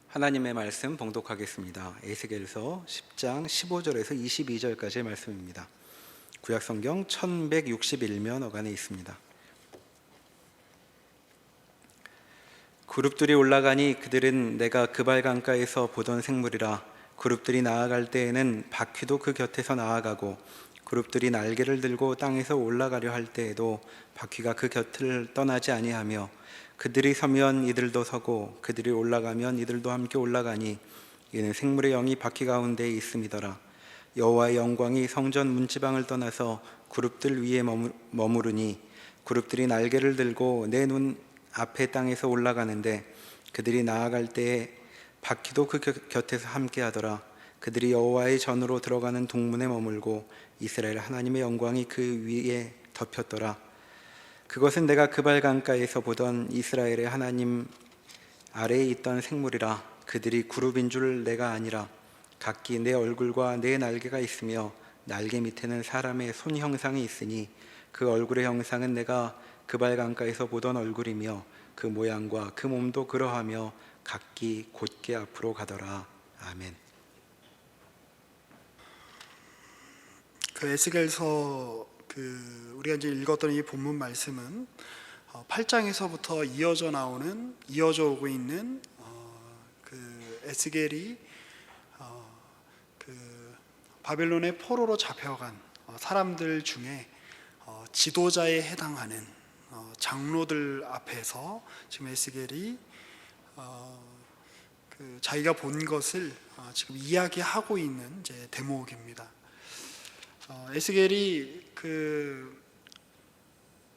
하나님의 말씀 봉독하겠습니다. 에스겔서 10장 15절에서 22절까지의 말씀입니다. 구약성경 1161면 어간에 있습니다. 그룹들이 올라가니 그들은 내가 그발 강가에서 보던 생물이라. 그룹들이 나아갈 때에는 바퀴도 그 곁에서 나아가고, 그룹들이 날개를 들고 땅에서 올라가려 할 때에도 바퀴가 그 곁을 떠나지 아니하며, 그들이 서면 이들도 서고 그들이 올라가면 이들도 함께 올라가니 이는 생물의 영이 바퀴 가운데에 있음이더라. 여호와의 영광이 성전 문지방을 떠나서 그룹들 위에 머무르니 그룹들이 날개를 들고 내 눈 앞에 땅에서 올라가는데, 그들이 나아갈 때에 바퀴도 그 곁에서 함께 하더라. 그들이 여호와의 전으로 들어가는 동문에 머물고 이스라엘 하나님의 영광이 그 위에 덮였더라. 그것은 내가 그발 강가에서 보던 이스라엘의 하나님 아래에 있던 생물이라. 그들이 그룹인 줄 내가 아니라. 각기 내 얼굴과 내 날개가 있으며 날개 밑에는 사람의 손 형상이 있으니 그 얼굴의 형상은 내가 그발 강가에서 보던 얼굴이며 그 모양과 그 몸도 그러하며 각기 곧게 앞으로 가더라. 아멘. 그 에스겔서 우리가 이제 읽었던 이 본문 말씀은 8장에서부터 이어져 오고 있는 그 에스겔이 그 바벨론의 포로로 잡혀간 사람들 중에 지도자에 해당하는 장로들 앞에서 지금 에스겔이 그 자기가 본 것을 지금 이야기하고 있는 이제 대목입니다. 에스겔이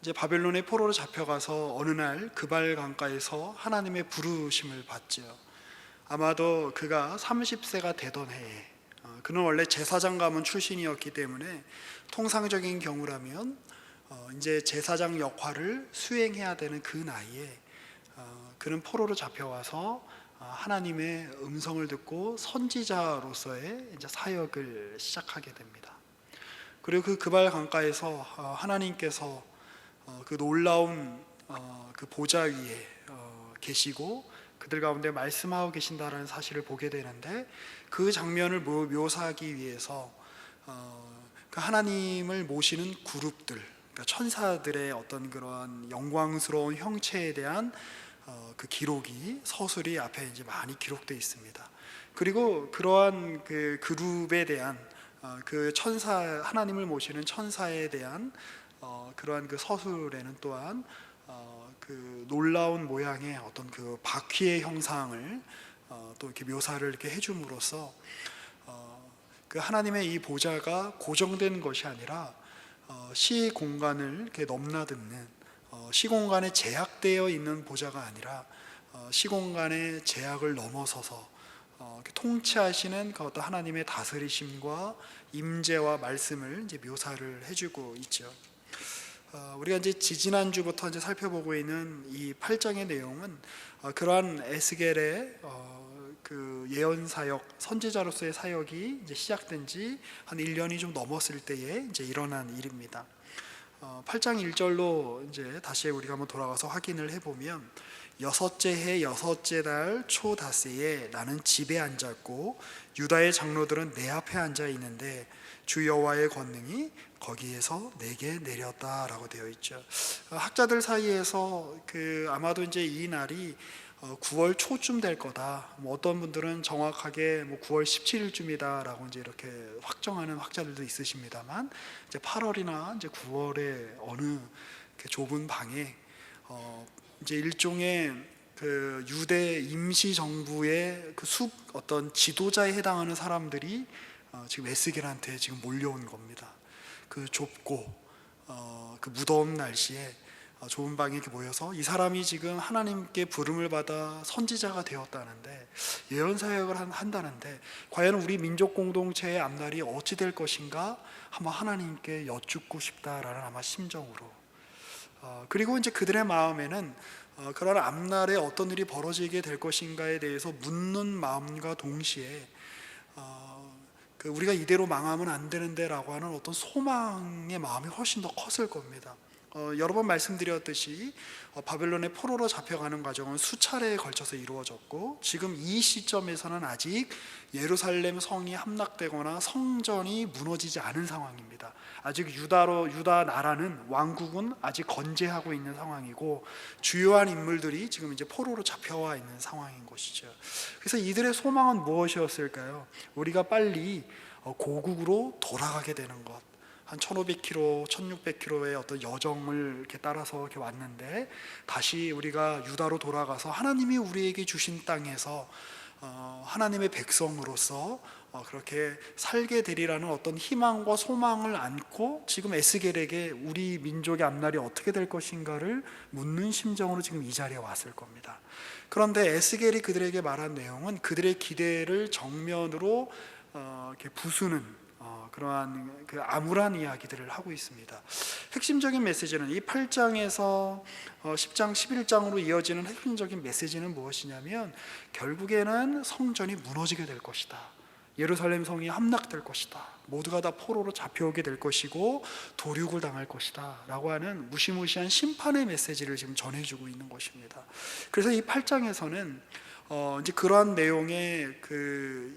이제 바벨론의 포로로 잡혀가서 어느 날 그발 강가에서 하나님의 부르심을 받죠. 아마도 그가 30세가 되던 해에, 그는 원래 제사장 가문 출신이었기 때문에 통상적인 경우라면 이제 제사장 역할을 수행해야 되는 그 나이에 그는 포로로 잡혀와서 하나님의 음성을 듣고 선지자로서의 이제 사역을 시작하게 됩니다. 그리고 그 그발 강가에서 하나님께서 그 놀라운 그 보좌 위에 계시고 그들 가운데 말씀하고 계신다라는 사실을 보게 되는데, 그 장면을 묘사하기 위해서 그 하나님을 모시는 그룹들, 그러니까 천사들의 어떤 그러한 영광스러운 형체에 대한 그 기록이, 서술이 앞에 이제 많이 기록되어 있습니다. 그리고 그러한 그 그룹에 대한 그 하나님을 모시는 천사에 대한 그러한 그 서술에는 또한 그 놀라운 모양의 어떤 그 바퀴의 형상을 또 이렇게 묘사를 이렇게 해줌으로써 그 하나님의 이 보좌가 고정된 것이 아니라 시공간을 이렇게 넘나드는, 시공간에 제약되어 있는 보좌가 아니라 시공간의 제약을 넘어서서 통치하시는 그 어떤 하나님의 다스리심과 임재와 말씀을 이제 묘사를 해주고 있죠. 우리가 이제 지지난주부터 이제 살펴보고 있는 이 8장의 내용은 그러한 에스겔의 그 예언 사역, 선지자로서의 사역이 이제 시작된 지 한 1년이 좀 넘었을 때에 이제 일어난 일입니다. 8장 1절로 이제 다시 우리가 한번 돌아가서 확인을 해보면, 여섯째 해 여섯째 달 초닷새에 나는 집에 앉았고 유다의 장로들은 내 앞에 앉아 있는데 주 여호와의 권능이 거기에서 내게 내렸다라고 되어 있죠. 학자들 사이에서 아마도 이제 이 날이 9월 초쯤 될 거다. 어떤 분들은 정확하게 9월 17일쯤이다라고 이제 이렇게 확정하는 학자들도 있으십니다만, 이제 8월이나 이제 9월에 어느 좁은 방에 이제 일종의 그 유대 임시 정부의 그 어떤 지도자에 해당하는 사람들이 지금 에스겔한테 지금 몰려온 겁니다. 그 좁고 그 무더운 날씨에 좁은 방에 이렇게 모여서 이 사람이 지금 하나님께 부름을 받아 선지자가 되었다는데, 예언 사역을 한다는데 과연 우리 민족 공동체의 앞날이 어찌 될 것인가 한번 하나님께 여쭙고 싶다라는 아마 심정으로, 그리고 이제 그들의 마음에는 그런 앞날에 어떤 일이 벌어지게 될 것인가에 대해서 묻는 마음과 동시에 우리가 이대로 망하면 안 되는데 라고 하는 어떤 소망의 마음이 훨씬 더 컸을 겁니다. 여러 번 말씀드렸듯이 바벨론의 포로로 잡혀가는 과정은 수차례에 걸쳐서 이루어졌고, 지금 이 시점에서는 아직 예루살렘 성이 함락되거나 성전이 무너지지 않은 상황입니다. 아직 유다 나라는, 왕국은 아직 건재하고 있는 상황이고, 주요한 인물들이 지금 이제 포로로 잡혀와 있는 상황인 것이죠. 그래서 이들의 소망은 무엇이었을까요? 우리가 빨리 고국으로 돌아가게 되는 것. 한 1500km, 1600km의 어떤 여정을 이렇게 따라서 이렇게 왔는데, 다시 우리가 유다로 돌아가서 하나님이 우리에게 주신 땅에서 하나님의 백성으로서 그렇게 살게 되리라는 어떤 희망과 소망을 안고, 지금 에스겔에게 우리 민족의 앞날이 어떻게 될 것인가를 묻는 심정으로 지금 이 자리에 왔을 겁니다. 그런데 에스겔이 그들에게 말한 내용은 그들의 기대를 정면으로 이렇게 부수는 그러한 그 암울한 이야기들을 하고 있습니다. 핵심적인 메시지는 이 8장에서 10장, 11장으로 이어지는 핵심적인 메시지는 무엇이냐면, 결국에는 성전이 무너지게 될 것이다. 예루살렘 성이 함락될 것이다. 모두가 다 포로로 잡혀오게 될 것이고 도륙을 당할 것이다 라고 하는 무시무시한 심판의 메시지를 지금 전해주고 있는 것입니다. 그래서 이 8장에서는 이제 그러한 내용의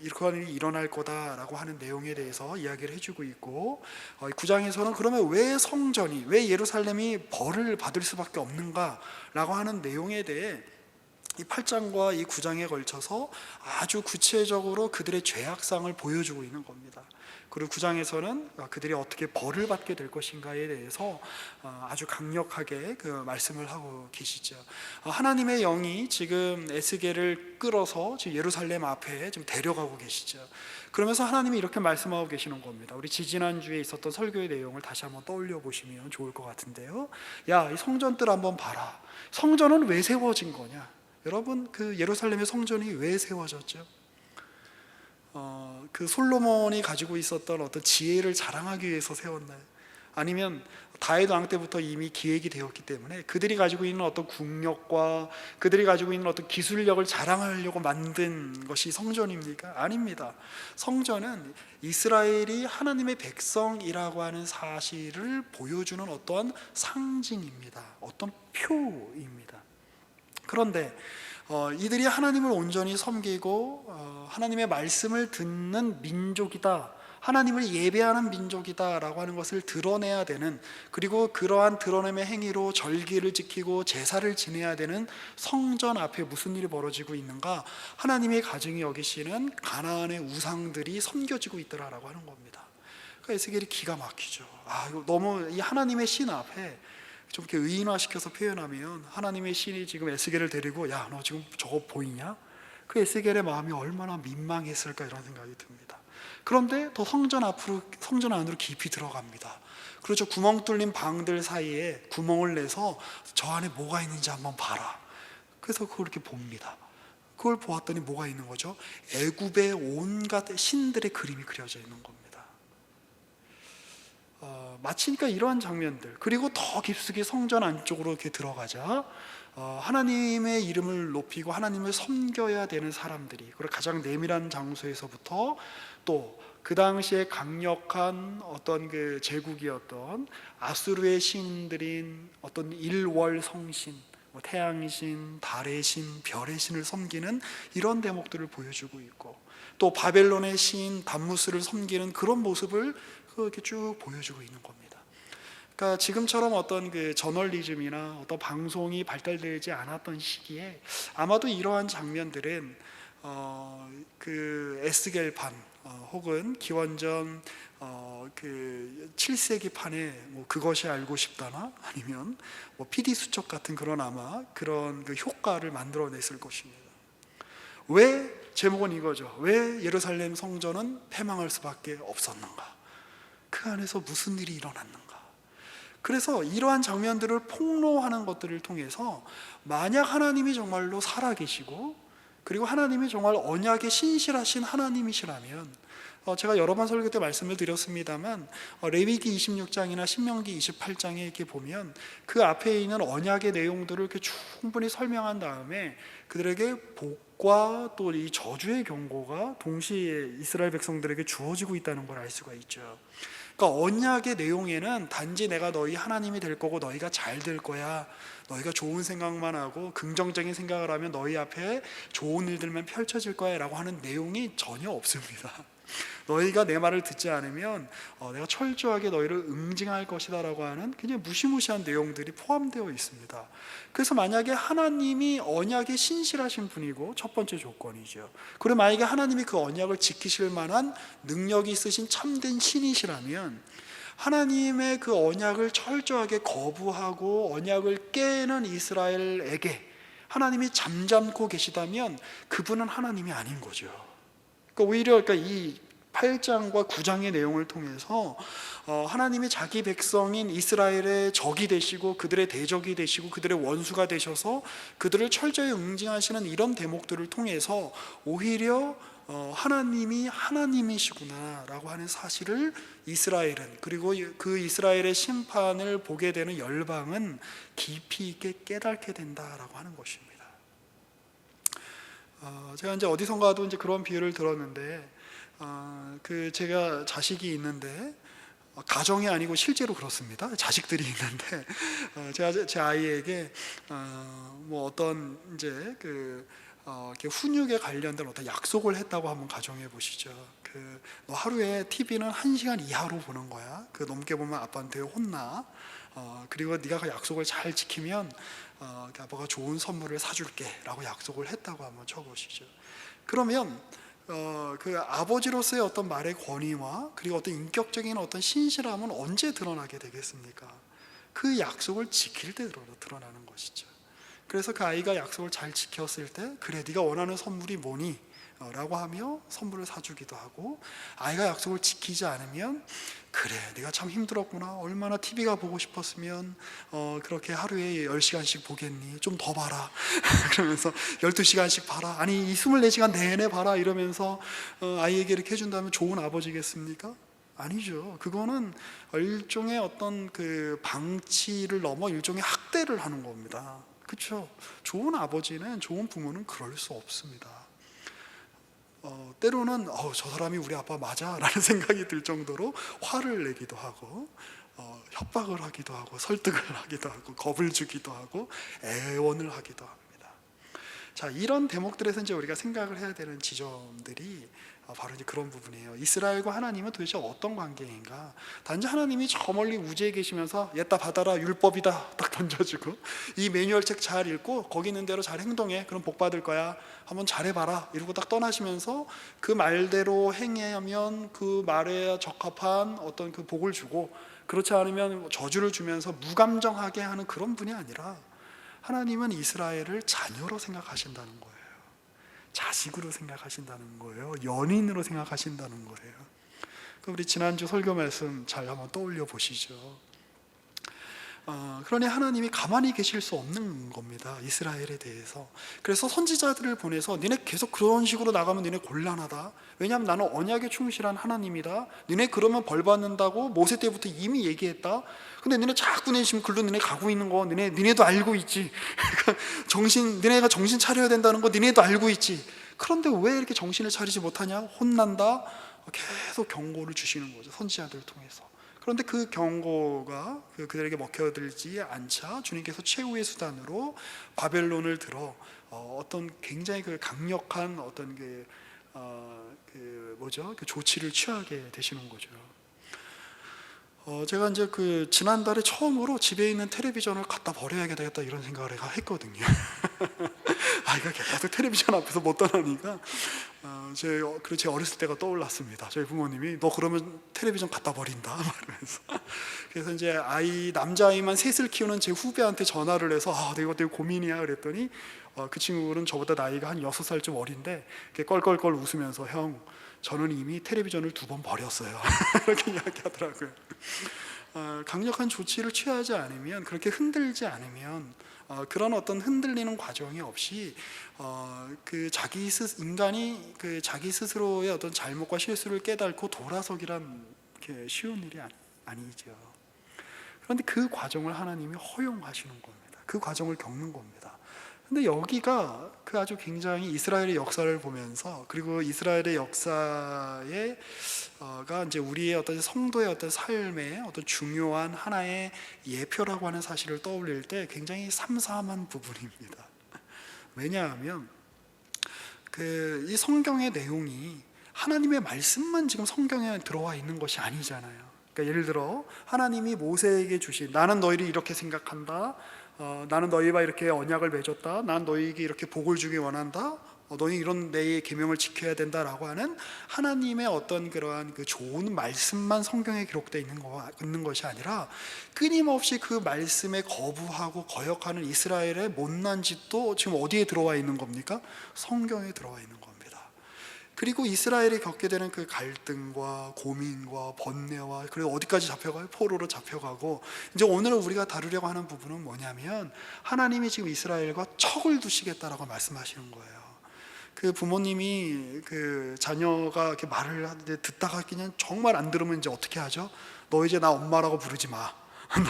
이러한 일이 일어날 거다라고 하는 내용에 대해서 이야기를 해주고 있고, 9장에서는 그러면 왜 예루살렘이 벌을 받을 수밖에 없는가라고 하는 내용에 대해 이 8장과 이 9장에 걸쳐서 아주 구체적으로 그들의 죄악상을 보여주고 있는 겁니다. 그리고 9장에서는 그들이 어떻게 벌을 받게 될 것인가에 대해서 아주 강력하게 그 말씀을 하고 계시죠. 하나님의 영이 지금 에스겔을 끌어서 지금 예루살렘 앞에 지금 데려가고 계시죠. 그러면서 하나님이 이렇게 말씀하고 계시는 겁니다. 우리 지지난주에 있었던 설교의 내용을 다시 한번 떠올려 보시면 좋을 것 같은데요. 야, 이 성전들 한번 봐라. 성전은 왜 세워진 거냐? 여러분, 그 예루살렘의 성전이 왜 세워졌죠? 그 솔로몬이 가지고 있었던 어떤 지혜를 자랑하기 위해서 세웠나요? 아니면 다윗 왕 때부터 이미 기획이 되었기 때문에 그들이 가지고 있는 어떤 국력과 그들이 가지고 있는 어떤 기술력을 자랑하려고 만든 것이 성전입니까? 아닙니다. 성전은 이스라엘이 하나님의 백성이라고 하는 사실을 보여주는 어떠한 상징입니다. 어떤 표입니다. 그런데 이들이 하나님을 온전히 섬기고 하나님의 말씀을 듣는 민족이다, 하나님을 예배하는 민족이다 라고 하는 것을 드러내야 되는, 그리고 그러한 드러냄의 행위로 절기를 지키고 제사를 지내야 되는 성전 앞에 무슨 일이 벌어지고 있는가? 하나님의 가정이 여기시는 가나안의 우상들이 섬겨지고 있더라라고 하는 겁니다. 그러니까 에스겔이 기가 막히죠. 이거 너무 이 하나님의 신 앞에 좀 이렇게 의인화시켜서 표현하면, 하나님의 신이 지금 에스겔을 데리고 야, 너 지금 저거 보이냐? 그 에스겔의 마음이 얼마나 민망했을까 이런 생각이 듭니다. 그런데 더 성전 안으로 깊이 들어갑니다. 그렇죠. 구멍 뚫린 방들 사이에 구멍을 내서 저 안에 뭐가 있는지 한번 봐라. 그래서 그걸 이렇게 봅니다. 그걸 보았더니 뭐가 있는 거죠? 애굽의 온갖 신들의 그림이 그려져 있는 겁니다. 마치 그러니까 이러한 장면들, 그리고 더 깊숙이 성전 안쪽으로 이렇게 들어가자 하나님의 이름을 높이고 하나님을 섬겨야 되는 사람들이, 그리고 가장 내밀한 장소에서부터 또 그 당시에 강력한 어떤 그 제국이었던 아수르의 신들인 어떤 일월 성신, 태양신, 달의 신, 별의 신을 섬기는 이런 대목들을 보여주고 있고, 또 바벨론의 신 담무스를 섬기는 그런 모습을 이렇게 쭉 보여주고 있는 겁니다. 그러니까 지금처럼 어떤 그 저널리즘이나 어떤 방송이 발달되지 않았던 시기에 아마도 이러한 장면들은 그 에스겔판 혹은 기원전 그 7세기 판에 뭐 그것이 알고 싶다나 아니면 뭐 PD 수첩 같은 그런 아마 그런 그 효과를 만들어냈을 것입니다. 왜? 제목은 이거죠. 왜 예루살렘 성전은 패망할 수밖에 없었는가? 그 안에서 무슨 일이 일어났는가? 그래서 이러한 장면들을 폭로하는 것들을 통해서, 만약 하나님이 정말로 살아계시고 그리고 하나님이 정말 언약에 신실하신 하나님이시라면, 제가 여러 번 설교 때 말씀을 드렸습니다만 레위기 26장이나 신명기 28장에 이렇게 보면 그 앞에 있는 언약의 내용들을 이렇게 충분히 설명한 다음에 그들에게 복과 또 이 저주의 경고가 동시에 이스라엘 백성들에게 주어지고 있다는 걸 알 수가 있죠. 그러니까 언약의 내용에는 단지 내가 너희 하나님이 될 거고 너희가 잘 될 거야, 너희가 좋은 생각만 하고 긍정적인 생각을 하면 너희 앞에 좋은 일들만 펼쳐질 거야 라고 하는 내용이 전혀 없습니다. 너희가 내 말을 듣지 않으면 내가 철저하게 너희를 응징할 것이다 라고 하는 그냥 무시무시한 내용들이 포함되어 있습니다. 그래서 만약에 하나님이 언약에 신실하신 분이고, 첫 번째 조건이죠. 그리고 만약에 하나님이 그 언약을 지키실 만한 능력이 있으신 참된 신이시라면, 하나님의 그 언약을 철저하게 거부하고 언약을 깨는 이스라엘에게 하나님이 잠잠고 계시다면 그분은 하나님이 아닌 거죠. 그러니까 오히려 이 8장과 9장의 내용을 통해서 하나님이 자기 백성인 이스라엘의 적이 되시고 그들의 대적이 되시고 그들의 원수가 되셔서 그들을 철저히 응징하시는 이런 대목들을 통해서 오히려 하나님이 하나님이시구나 라고 하는 사실을 이스라엘은, 그리고 그 이스라엘의 심판을 보게 되는 열방은 깊이 있게 깨닫게 된다라고 하는 것입니다. 제가 이제 어디선가도 이제 그런 비유를 들었는데, 제가 자식이 있는데, 가정이 아니고 실제로 그렇습니다. 자식들이 있는데, 제가 제 아이에게 뭐 어떤 이제 이렇게 훈육에 관련된 어떤 약속을 했다고 한번 가정해 보시죠. 너 하루에 TV는 1시간 이하로 보는 거야. 넘게 보면 아빠한테 혼나. 그리고 네가 그 약속을 잘 지키면 아빠가 좋은 선물을 사줄게 라고 약속을 했다고 한번 쳐보시죠. 그러면 그 아버지로서의 어떤 말의 권위와 그리고 어떤 인격적인 어떤 신실함은 언제 드러나게 되겠습니까? 그 약속을 지킬 때 드러나는 것이죠. 그래서 그 아이가 약속을 잘 지켰을 때, 그래 네가 원하는 선물이 뭐니? 라고 하며 선물을 사주기도 하고, 아이가 약속을 지키지 않으면 그래 네가 참 힘들었구나, 얼마나 TV가 보고 싶었으면 그렇게 하루에 10시간씩 보겠니, 좀 더 봐라 그러면서 12시간씩 봐라, 아니 이 24시간 내내 봐라 이러면서 아이에게 이렇게 해준다면 좋은 아버지겠습니까? 아니죠. 그거는 일종의 어떤 방치를 넘어 일종의 학대를 하는 겁니다. 그렇죠? 좋은 아버지는, 좋은 부모는 그럴 수 없습니다. 때로는 저 사람이 우리 아빠 맞아 라는 생각이 들 정도로 화를 내기도 하고, 협박을 하기도 하고, 설득을 하기도 하고, 겁을 주기도 하고, 애원을 하기도 합니다. 자, 이런 대목들에서 이제 우리가 생각을 해야 되는 지점들이 바로 이제 그런 부분이에요. 이스라엘과 하나님은 도대체 어떤 관계인가? 단지 하나님이 저 멀리 우주에 계시면서 얘따 받아라, 율법이다 딱 던져주고, 이 매뉴얼책 잘 읽고 거기 있는 대로 잘 행동해, 그럼 복 받을 거야, 한번 잘해봐라 이러고 딱 떠나시면서 그 말대로 행하면 그 말에 적합한 어떤 그 복을 주고, 그렇지 않으면 저주를 주면서 무감정하게 하는 그런 분이 아니라, 하나님은 이스라엘을 자녀로 생각하신다는 거예요. 자식으로 생각하신다는 거예요. 연인으로 생각하신다는 거예요. 우리 지난주 설교 말씀 잘 한번 떠올려 보시죠. 그러니 하나님이 가만히 계실 수 없는 겁니다, 이스라엘에 대해서. 그래서 선지자들을 보내서 니네 계속 그런 식으로 나가면 니네 곤란하다, 왜냐하면 나는 언약에 충실한 하나님이다, 니네 그러면 벌 받는다고 모세 때부터 이미 얘기했다. 근데 니네 자꾸 지금 글로 니네 가고 있는 거 니네도 알고 있지. 니네가 정신 차려야 된다는 거 니네도 알고 있지. 그런데 왜 이렇게 정신을 차리지 못하냐? 혼난다. 계속 경고를 주시는 거죠, 선지자들을 통해서. 그런데 그 경고가 그들에게 먹혀들지 않자 주님께서 최후의 수단으로 바벨론을 들어 어떤 굉장히 강력한 어떤 조치를 취하게 되시는 거죠. 제가 이제 지난달에 처음으로 집에 있는 텔레비전을 갖다 버려야 되겠다 이런 생각을 했거든요. 아이가 계속 텔레비전 앞에서 못 떠나니까 제 어렸을 때가 떠올랐습니다. 저희 부모님이 너 그러면 텔레비전 갖다 버린다 말하면서. 그래서 이제 남자아이만 셋을 키우는 제 후배한테 전화를 해서 내가 되게 고민이야 그랬더니 그 친구는 저보다 나이가 한 6살 좀 어린데 껄껄껄 웃으면서 형, 저는 이미 텔레비전을 2번 버렸어요. 이렇게 이야기하더라고요. 강력한 조치를 취하지 않으면, 그렇게 흔들지 않으면, 그런 어떤 흔들리는 과정이 없이 인간이 자기 스스로의 어떤 잘못과 실수를 깨닫고 돌아서기란 쉬운 일이 아니죠. 그런데 그 과정을 하나님이 허용하시는 겁니다. 그 과정을 겪는 겁니다. 근데 여기가 그 아주 굉장히 이스라엘의 역사를 보면서, 그리고 이스라엘의 역사에 가 이제 우리의 어떤 성도의 어떤 삶의 어떤 중요한 하나의 예표라고 하는 사실을 떠올릴 때 굉장히 삼삼한 부분입니다. 왜냐하면 이 성경의 내용이 하나님의 말씀만 지금 성경에 들어와 있는 것이 아니잖아요. 그러니까 예를 들어 하나님이 모세에게 주신, 나는 너희를 이렇게 생각한다, 나는 너희와 이렇게 언약을 맺었다, 난 너희에게 이렇게 복을 주기 원한다, 너희 이런 내 계명을 지켜야 된다라고 하는 하나님의 어떤 그러한 그 좋은 말씀만 성경에 기록되어 있는 것이 아니라, 끊임없이 그 말씀에 거부하고 거역하는 이스라엘의 못난 짓도 지금 어디에 들어와 있는 겁니까? 성경에 들어와 있는 겁니다. 그리고 이스라엘이 겪게 되는 그 갈등과 고민과 번뇌와, 그리고 어디까지 잡혀가요? 포로로 잡혀가고, 이제 오늘 우리가 다루려고 하는 부분은 뭐냐면, 하나님이 지금 이스라엘과 척을 두시겠다라고 말씀하시는 거예요. 그 부모님이 그 자녀가 이렇게 말을 하는데 듣다가 그냥 정말 안 들으면 이제 어떻게 하죠? 너 이제 나 엄마라고 부르지 마.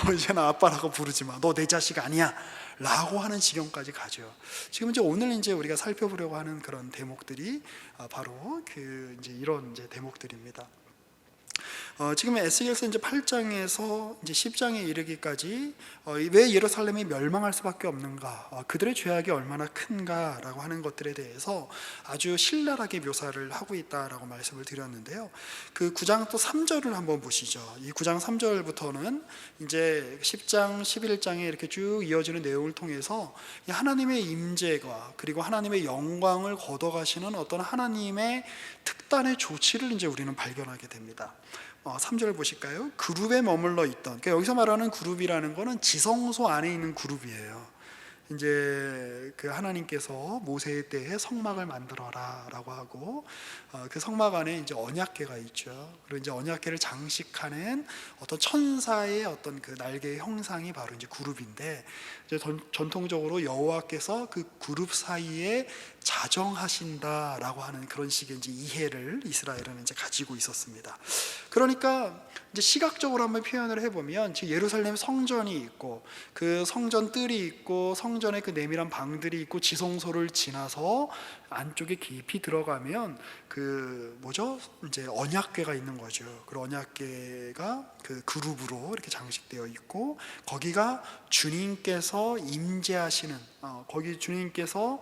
너 이제 나 아빠라고 부르지 마. 너 내 자식 아니야. 라고 하는 지경까지 가죠. 지금 이제 오늘 이제 우리가 살펴보려고 하는 그런 대목들이 바로 이제 이런 이제 대목들입니다. 지금 에스겔서 이제 8장에서 이제 10장에 이르기까지 왜 예루살렘이 멸망할 수밖에 없는가, 그들의 죄악이 얼마나 큰가라고 하는 것들에 대해서 아주 신랄하게 묘사를 하고 있다라고 말씀을 드렸는데요. 그 9장 또 3절을 한번 보시죠. 이 9장 3절부터는 이제 10장, 11장에 이렇게 쭉 이어지는 내용을 통해서 하나님의 임재가, 그리고 하나님의 영광을 걷어가시는 어떤 하나님의 특단의 조치를 이제 우리는 발견하게 됩니다. 3절을 보실까요? 그룹에 머물러 있던, 그러니까 여기서 말하는 그룹이라는 거는 지성소 안에 있는 그룹이에요. 이제 그 하나님께서 모세의 때에 성막을 만들어라라고 하고, 그 성막 안에 이제 언약궤가 있죠. 그리고 이제 언약궤를 장식하는 어떤 천사의 어떤 그 날개의 형상이 바로 이제 그룹인데, 이제 전통적으로 여호와께서 그 그룹 사이에 자정하신다라고 하는 그런 식의 이제 이해를 이스라엘은 이제 가지고 있었습니다. 그러니까 이제 시각적으로 한번 표현을 해보면, 지금 예루살렘 성전이 있고, 그 성전 뜰이 있고, 성전에 그 내밀한 방들이 있고, 지성소를 지나서 안쪽에 깊이 들어가면 그 뭐죠? 이제 언약궤가 있는 거죠. 그 언약궤가 그 그룹으로 이렇게 장식되어 있고, 거기가 주님께서 임재하시는, 거기 주님께서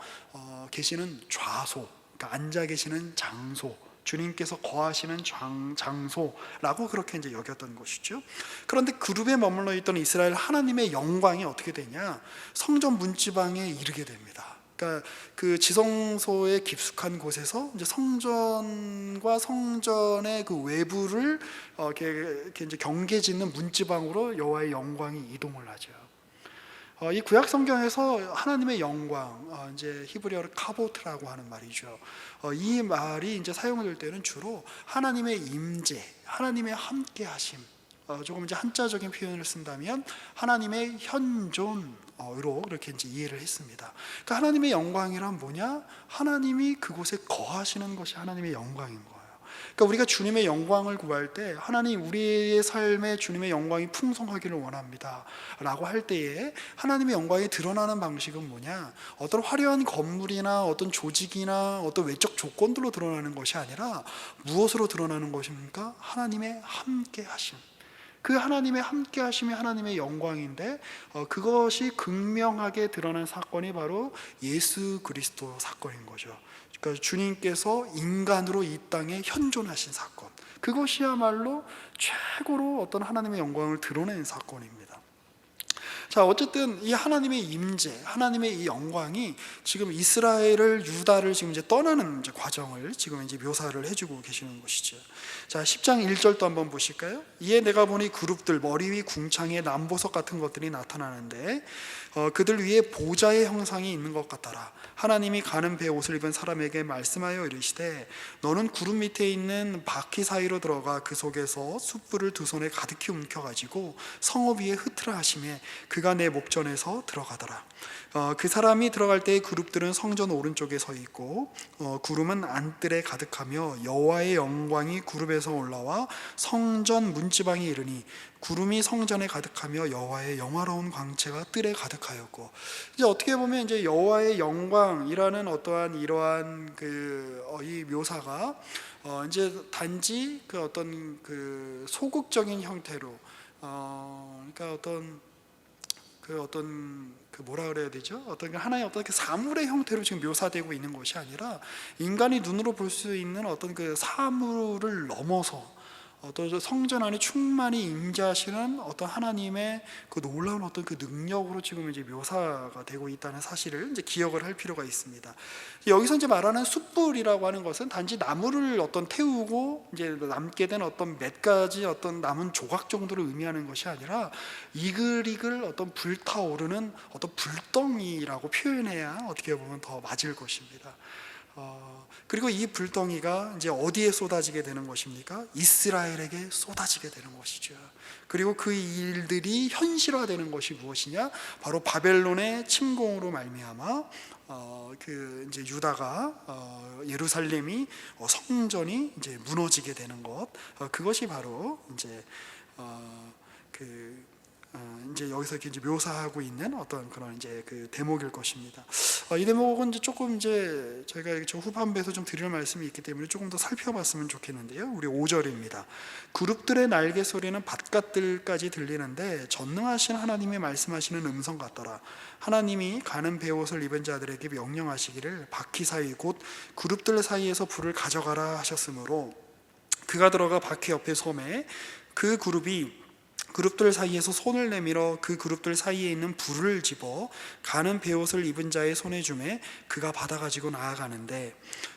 계시는 좌소, 그러니까 앉아 계시는 장소, 주님께서 거하시는 장소라고 그렇게 이제 여겼던 것이죠. 그런데 그룹에 머물러 있던 이스라엘 하나님의 영광이 어떻게 되냐? 성전 문지방에 이르게 됩니다. 그러니까 그 지성소의 깊숙한 곳에서 이제 성전과 성전의 그 외부를 이렇게 이제 경계짓는 문지방으로 여호와의 영광이 이동을 하죠. 이 구약 성경에서 하나님의 영광, 이제 히브리어로 카보트라고 하는 말이죠. 이 말이 이제 사용될 때는 주로 하나님의 임재, 하나님의 함께하심, 조금 이제 한자적인 표현을 쓴다면 하나님의 현존으로 이렇게 이제 이해를 했습니다. 그러니까 하나님의 영광이란 뭐냐? 하나님이 그곳에 거하시는 것이 하나님의 영광인 거예요. 그러니까 우리가 주님의 영광을 구할 때, 하나님 우리의 삶에 주님의 영광이 풍성하기를 원합니다 라고 할 때에 하나님의 영광이 드러나는 방식은 뭐냐? 어떤 화려한 건물이나 어떤 조직이나 어떤 외적 조건들로 드러나는 것이 아니라 무엇으로 드러나는 것입니까? 하나님의 함께하심. 그 하나님의 함께하심이 하나님의 영광인데, 그것이 극명하게 드러난 사건이 바로 예수 그리스도 사건인 거죠. 그러니까 주님께서 인간으로 이 땅에 현존하신 사건, 그것이야말로 최고로 어떤 하나님의 영광을 드러낸 사건입니다. 자, 어쨌든 이 하나님의 임재, 하나님의 이 영광이 지금 이스라엘을, 유다를 지금 이제 떠나는 이제 과정을 지금 이제 묘사를 해주고 계시는 것이죠. 자, 10장 1절도 한번 보실까요? 이에 내가 보니 그룹들 머리 위 궁창에 남보석 같은 것들이 나타나는데, 그들 위에 보좌의 형상이 있는 것 같더라. 하나님이 가는 배 옷을 입은 사람에게 말씀하여 이르시되, 너는 구름 밑에 있는 바퀴 사이로 들어가 그 속에서 숯불을 두 손에 가득히 움켜가지고 성읍 위에 흩으라 하시매, 그 그가 내 목전에서 들어가더라. 그 사람이 들어갈 때의 그룹들은 성전 오른쪽에 서 있고 구름은 안뜰에 가득하며 여호와의 영광이 구름에서 올라와 성전 문지방에 이르니 구름이 성전에 가득하며 여호와의 영화로운 광채가 뜰에 가득하였고, 이제 어떻게 보면 이제 여호와의 영광이라는 어떠한 이러한 이 묘사가 이제 단지 그 어떤 그 소극적인 형태로 그러니까 어떤 뭐라 그래야 되죠? 어떤 하나의 어떤 그 사물의 형태로 지금 묘사되고 있는 것이 아니라 인간이 눈으로 볼 수 있는 어떤 그 사물을 넘어서 어떤 성전 안에 충만히 임재하시는 어떤 하나님의 그 놀라운 어떤 그 능력으로 지금 이제 묘사가 되고 있다는 사실을 이제 기억을 할 필요가 있습니다. 여기서 이제 말하는 숯불이라고 하는 것은 단지 나무를 어떤 태우고 이제 남게 된 어떤 몇 가지 어떤 남은 조각 정도를 의미하는 것이 아니라 이글이글 어떤 불타오르는 어떤 불덩이라고 표현해야 어떻게 보면 더 맞을 것입니다. 그리고 이 불덩이가 이제 어디에 쏟아지게 되는 것입니까? 이스라엘에게 쏟아지게 되는 것이죠. 그리고 그 일들이 현실화되는 것이 무엇이냐? 바로 바벨론의 침공으로 말미암아 그 이제 유다가 예루살렘이 성전이 이제 무너지게 되는 것, 그것이 바로 이제 이제 여기서 이제 묘사하고 있는 어떤 그런 이제 그 대목일 것입니다. 이 대목은 이제 조금 이제 저희가 저 후반부에서 좀 드릴 말씀이 있기 때문에 조금 더 살펴봤으면 좋겠는데요. 우리 5절입니다. 그룹들의 날개 소리는 바깥들까지 들리는데 전능하신 하나님의 말씀하시는 음성 같더라. 하나님이 가는 베옷을 입은 자들에게 명령하시기를 바퀴 사이 곧 그룹들 사이에서 불을 가져가라 하셨으므로 그가 들어가 바퀴 옆에 솜에 그 그룹들 사이에서 손을 내밀어 그 그룹들 사이에 있는 불을 집어 가는 베옷을 입은 자의 손에 주매 그가 받아가지고 나아가는데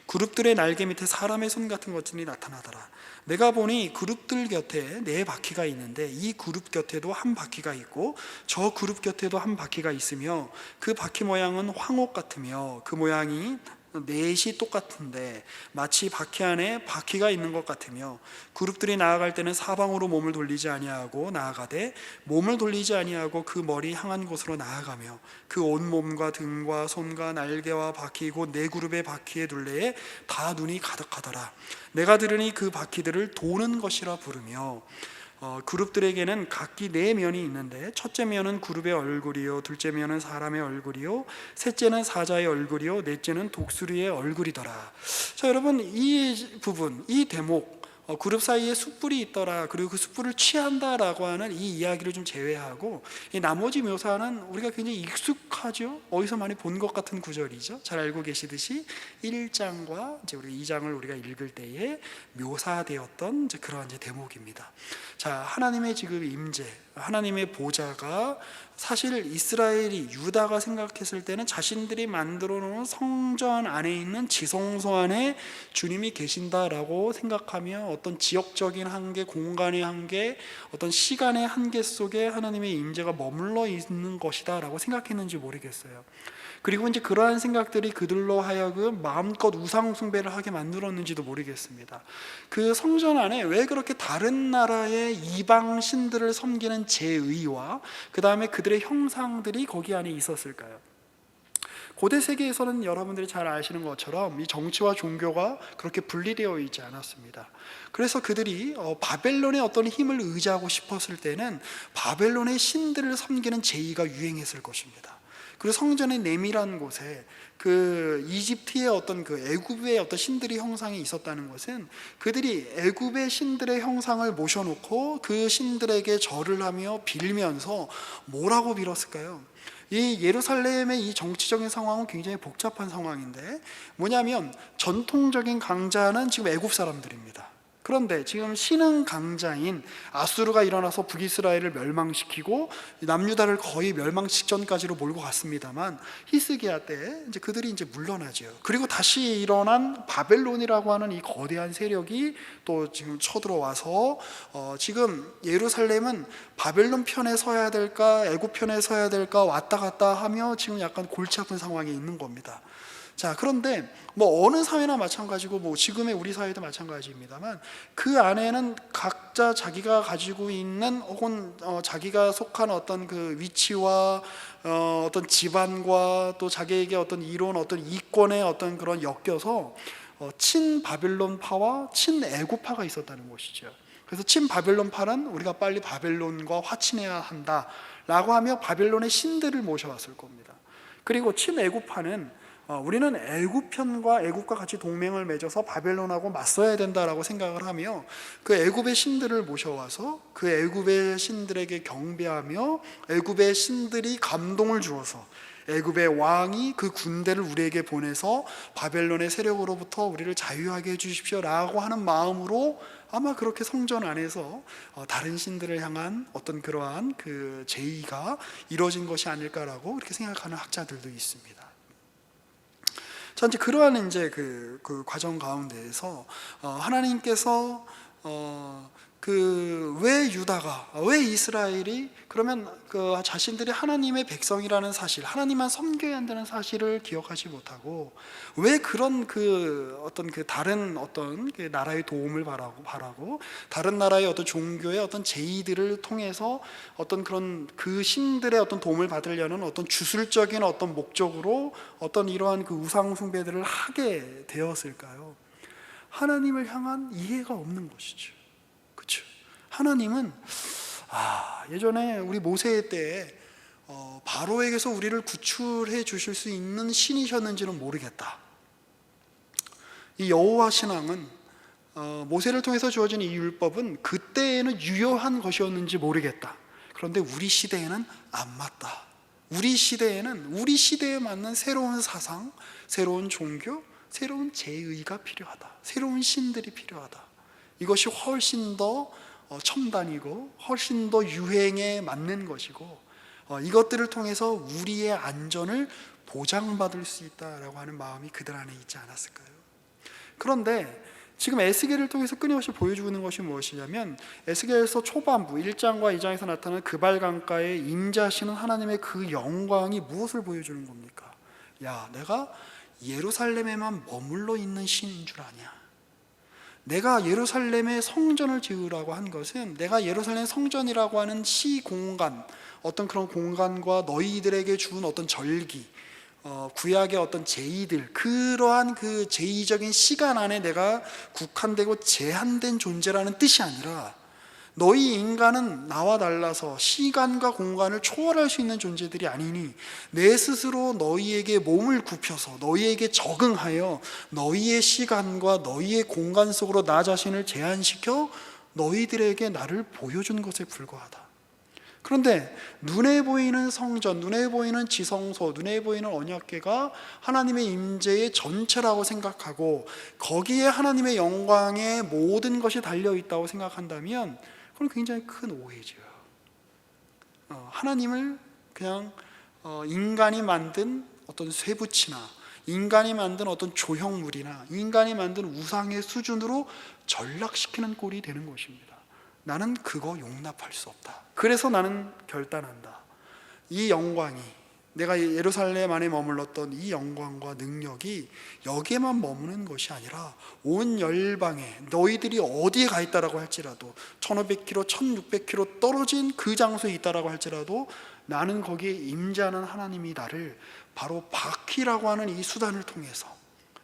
그룹들의 날개 밑에 사람의 손 같은 것들이 나타나더라. 내가 보니 그룹들 곁에 네 바퀴가 있는데 이 그룹 곁에도 한 바퀴가 있고 저 그룹 곁에도 한 바퀴가 있으며 그 바퀴 모양은 황옥 같으며 그 모양이 넷이 똑같은데 마치 바퀴 안에 바퀴가 있는 것 같으며 그룹들이 나아갈 때는 사방으로 몸을 돌리지 아니하고 나아가되 몸을 돌리지 아니하고 그 머리 향한 곳으로 나아가며 그 온 몸과 등과 손과 날개와 바퀴 곧 네 그룹의 바퀴의 둘레에 다 눈이 가득하더라. 내가 들으니 그 바퀴들을 도는 것이라 부르며 그룹들에게는 각기 네 면이 있는데 첫째 면은 그룹의 얼굴이요 둘째 면은 사람의 얼굴이요 셋째는 사자의 얼굴이요 넷째는 독수리의 얼굴이더라. 자, 여러분, 이 부분, 이 대목, 그룹 사이에 숯불이 있더라, 그리고 그 숯불을 취한다라고 하는 이 이야기를 좀 제외하고 이 나머지 묘사는 우리가 굉장히 익숙하죠. 어디서 많이 본 것 같은 구절이죠. 잘 알고 계시듯이 1장과 이제 우리 2장을 우리가 읽을 때에 묘사되었던 이제 그러한 이제 대목입니다. 자, 하나님의 지금 임재, 하나님의 보좌가 사실 이스라엘이 유다가 생각했을 때는 자신들이 만들어 놓은 성전 안에 있는 지성소 안에 주님이 계신다라고 생각하며 어떤 지역적인 한계, 공간의 한계, 어떤 시간의 한계 속에 하나님의 임재가 머물러 있는 것이다 라고 생각했는지 모르겠어요. 그리고 이제 그러한 생각들이 그들로 하여금 마음껏 우상 숭배를 하게 만들었는지도 모르겠습니다. 그 성전 안에 왜 그렇게 다른 나라의 이방 신들을 섬기는 제의와 그 다음에 그들의 형상들이 거기 안에 있었을까요? 고대 세계에서는 여러분들이 잘 아시는 것처럼 이 정치와 종교가 그렇게 분리되어 있지 않았습니다. 그래서 그들이 바벨론의 어떤 힘을 의지하고 싶었을 때는 바벨론의 신들을 섬기는 제의가 유행했을 것입니다. 그리고 성전의 내밀한 곳에 그 이집트의 어떤 그 애굽의 어떤 신들의 형상이 있었다는 것은 그들이 애굽의 신들의 형상을 모셔놓고 그 신들에게 절을 하며 빌면서 뭐라고 빌었을까요? 이 예루살렘의 이 정치적인 상황은 굉장히 복잡한 상황인데 뭐냐면 전통적인 강자는 지금 애굽 사람들입니다. 그런데 지금 신흥 강자인 아수르가 일어나서 북이스라엘을 멸망시키고 남유다를 거의 멸망 직전까지로 몰고 갔습니다만 히스기야 때 이제 그들이 이제 물러나죠. 그리고 다시 일어난 바벨론이라고 하는 이 거대한 세력이 또 지금 쳐들어와서 지금 예루살렘은 바벨론 편에 서야 될까 애굽 편에 서야 될까 왔다 갔다 하며 지금 약간 골치 아픈 상황에 있는 겁니다. 자, 그런데 뭐 어느 사회나 마찬가지고 뭐 지금의 우리 사회도 마찬가지입니다만, 그 안에는 각자 자기가 가지고 있는 혹은 자기가 속한 어떤 그 위치와 어떤 집안과 또 자기에게 어떤 이론, 어떤 이권의 어떤 그런 엮여서 친바빌론파와 친애굽파가 있었다는 것이죠. 그래서 친바빌론파는 우리가 빨리 바벨론과 화친해야 한다라고 하며 바벨론의 신들을 모셔왔을 겁니다. 그리고 친애굽파는 우리는 애굽편과 애굽과 같이 동맹을 맺어서 바벨론하고 맞서야 된다라고 생각을 하며 그 애굽의 신들을 모셔와서 그 애굽의 신들에게 경배하며 애굽의 신들이 감동을 주어서 애굽의 왕이 그 군대를 우리에게 보내서 바벨론의 세력으로부터 우리를 자유하게 해주십시오라고 하는 마음으로 아마 그렇게 성전 안에서 다른 신들을 향한 어떤 그러한 그 제의가 이루어진 것이 아닐까라고 그렇게 생각하는 학자들도 있습니다. 자, 이제 그러한 이제 그 과정 가운데에서 하나님께서 왜 유다가, 왜 이스라엘이 그러면 그 자신들이 하나님의 백성이라는 사실, 하나님만 섬겨야 한다는 사실을 기억하지 못하고 왜 그런 그 어떤 그 다른 어떤 그 나라의 도움을 바라고 다른 나라의 어떤 종교의 어떤 제의들을 통해서 어떤 그런 그 신들의 어떤 도움을 받으려는 어떤 주술적인 어떤 목적으로 어떤 이러한 그 우상 숭배들을 하게 되었을까요? 하나님을 향한 이해가 없는 것이죠. 그렇죠. 하나님은 예전에 우리 모세 때에 바로에게서 우리를 구출해 주실 수 있는 신이셨는지는 모르겠다. 이 여호와 신앙은 모세를 통해서 주어진 이 율법은 그때에는 유효한 것이었는지 모르겠다. 그런데 우리 시대에는 안 맞다. 우리 시대에는 우리 시대에 맞는 새로운 사상, 새로운 종교, 새로운 제의가 필요하다. 새로운 신들이 필요하다. 이것이 훨씬 더 첨단이고 훨씬 더 유행에 맞는 것이고 이것들을 통해서 우리의 안전을 보장받을 수 있다라고 하는 마음이 그들 안에 있지 않았을까요? 그런데 지금 에스겔을 통해서 끊임없이 보여주고 있는 것이 무엇이냐면 에스겔서 초반부 1장과 2장에서 나타나는 그발강가에 임재하시는 하나님의 그 영광이 무엇을 보여주는 겁니까? 야, 내가 예루살렘에만 머물러 있는 신인 줄 아냐? 내가 예루살렘에 성전을 지으라고 한 것은 내가 예루살렘 성전이라고 하는 시공간, 어떤 그런 공간과 너희들에게 준 어떤 절기, 구약의 어떤 제의들, 그러한 그 제의적인 시간 안에 내가 국한되고 제한된 존재라는 뜻이 아니라 너희 인간은 나와 달라서 시간과 공간을 초월할 수 있는 존재들이 아니니 내 스스로 너희에게 몸을 굽혀서 너희에게 적응하여 너희의 시간과 너희의 공간 속으로 나 자신을 제한시켜 너희들에게 나를 보여준 것에 불과하다. 그런데 눈에 보이는 성전, 눈에 보이는 지성소, 눈에 보이는 언약궤가 하나님의 임재의 전체라고 생각하고 거기에 하나님의 영광의 모든 것이 달려있다고 생각한다면 그건 굉장히 큰 오해죠. 하나님을 그냥 인간이 만든 어떤 쇠붙이나 인간이 만든 어떤 조형물이나 인간이 만든 우상의 수준으로 전락시키는 꼴이 되는 것입니다. 나는 그거 용납할 수 없다. 그래서 나는 결단한다. 이 영광이, 내가 예루살렘 안에 머물렀던 이 영광과 능력이 여기에만 머무는 것이 아니라 온 열방에 너희들이 어디에 가 있다라고 할지라도 1500km, 1600km 떨어진 그 장소에 있다라고 할지라도 나는 거기에 임재하는 하나님이 나를 바로 바퀴라고 하는 이 수단을 통해서,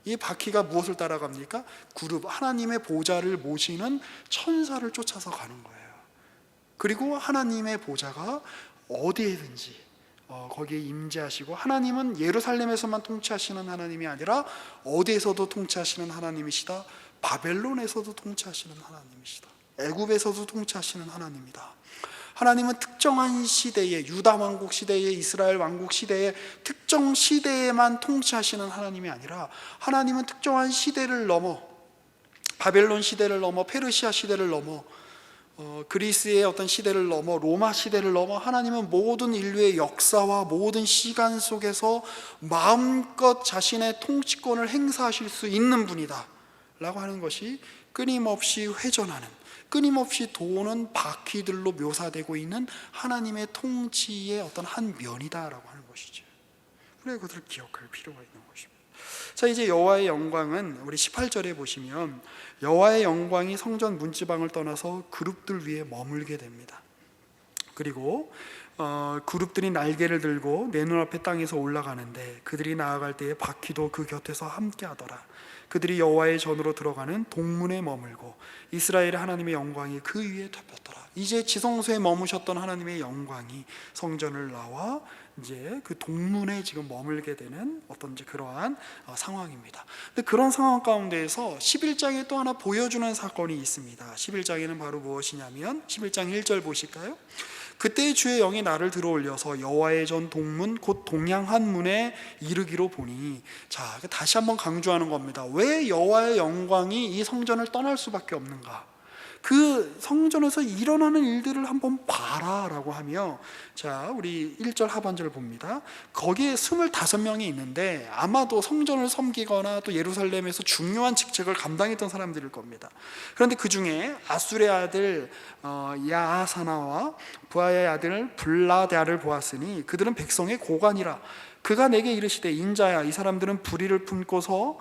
이 바퀴가 무엇을 따라갑니까? 그룹, 하나님의 보좌를 모시는 천사를 쫓아서 가는 거예요. 그리고 하나님의 보좌가 어디에든지 거기에 임재하시고, 하나님은 예루살렘에서만 통치하시는 하나님이 아니라 어디에서도 통치하시는 하나님이시다. 바벨론에서도 통치하시는 하나님이시다. 애굽에서도 통치하시는 하나님이다. 하나님은 특정한 시대에, 유다 왕국 시대에, 이스라엘 왕국 시대에, 특정 시대에만 통치하시는 하나님이 아니라 하나님은 특정한 시대를 넘어, 바벨론 시대를 넘어, 페르시아 시대를 넘어, 그리스의 어떤 시대를 넘어, 로마 시대를 넘어 하나님은 모든 인류의 역사와 모든 시간 속에서 마음껏 자신의 통치권을 행사하실 수 있는 분이다 라고 하는 것이 끊임없이 회전하는, 끊임없이 도는 바퀴들로 묘사되고 있는 하나님의 통치의 어떤 한 면이다라고 하는 것이죠. 우리가 그것을 기억할 필요가 있는 것입니다. 자, 이제 여호와의 영광은 우리 18절에 보시면 여호와의 영광이 성전 문지방을 떠나서 그룹들 위에 머물게 됩니다. 그리고 그룹들이 날개를 들고 내 눈앞에 땅에서 올라가는데 그들이 나아갈 때에 바퀴도 그 곁에서 함께하더라. 그들이 여호와의 전으로 들어가는 동문에 머물고 이스라엘의 하나님의 영광이 그 위에 덮였더라. 이제 지성소에 머무셨던 하나님의 영광이 성전을 나와 이제 그 동문에 지금 머물게 되는 어떤 이제 그러한 상황입니다. 근데 그런 상황 가운데에서 11장에 또 하나 보여주는 사건이 있습니다. 11장에는 바로 무엇이냐면 11장 1절 보실까요? 그때 주의 영이 나를 들어올려서 여호와의 전 동문 곧 동양한 문에 이르기로 보니, 자, 다시 한번 강조하는 겁니다. 왜 여호와의 영광이 이 성전을 떠날 수밖에 없는가? 그 성전에서 일어나는 일들을 한번 봐라 라고 하며, 자, 우리 1절 하반절을 봅니다. 거기에 25명이 있는데 아마도 성전을 섬기거나 또 예루살렘에서 중요한 직책을 감당했던 사람들일 겁니다. 그런데 그 중에 아술의 아들 야아사나와 부하의 아들 블라데아를 보았으니 그들은 백성의 고관이라. 그가 내게 이르시되, 인자야, 이 사람들은 불의를 품고서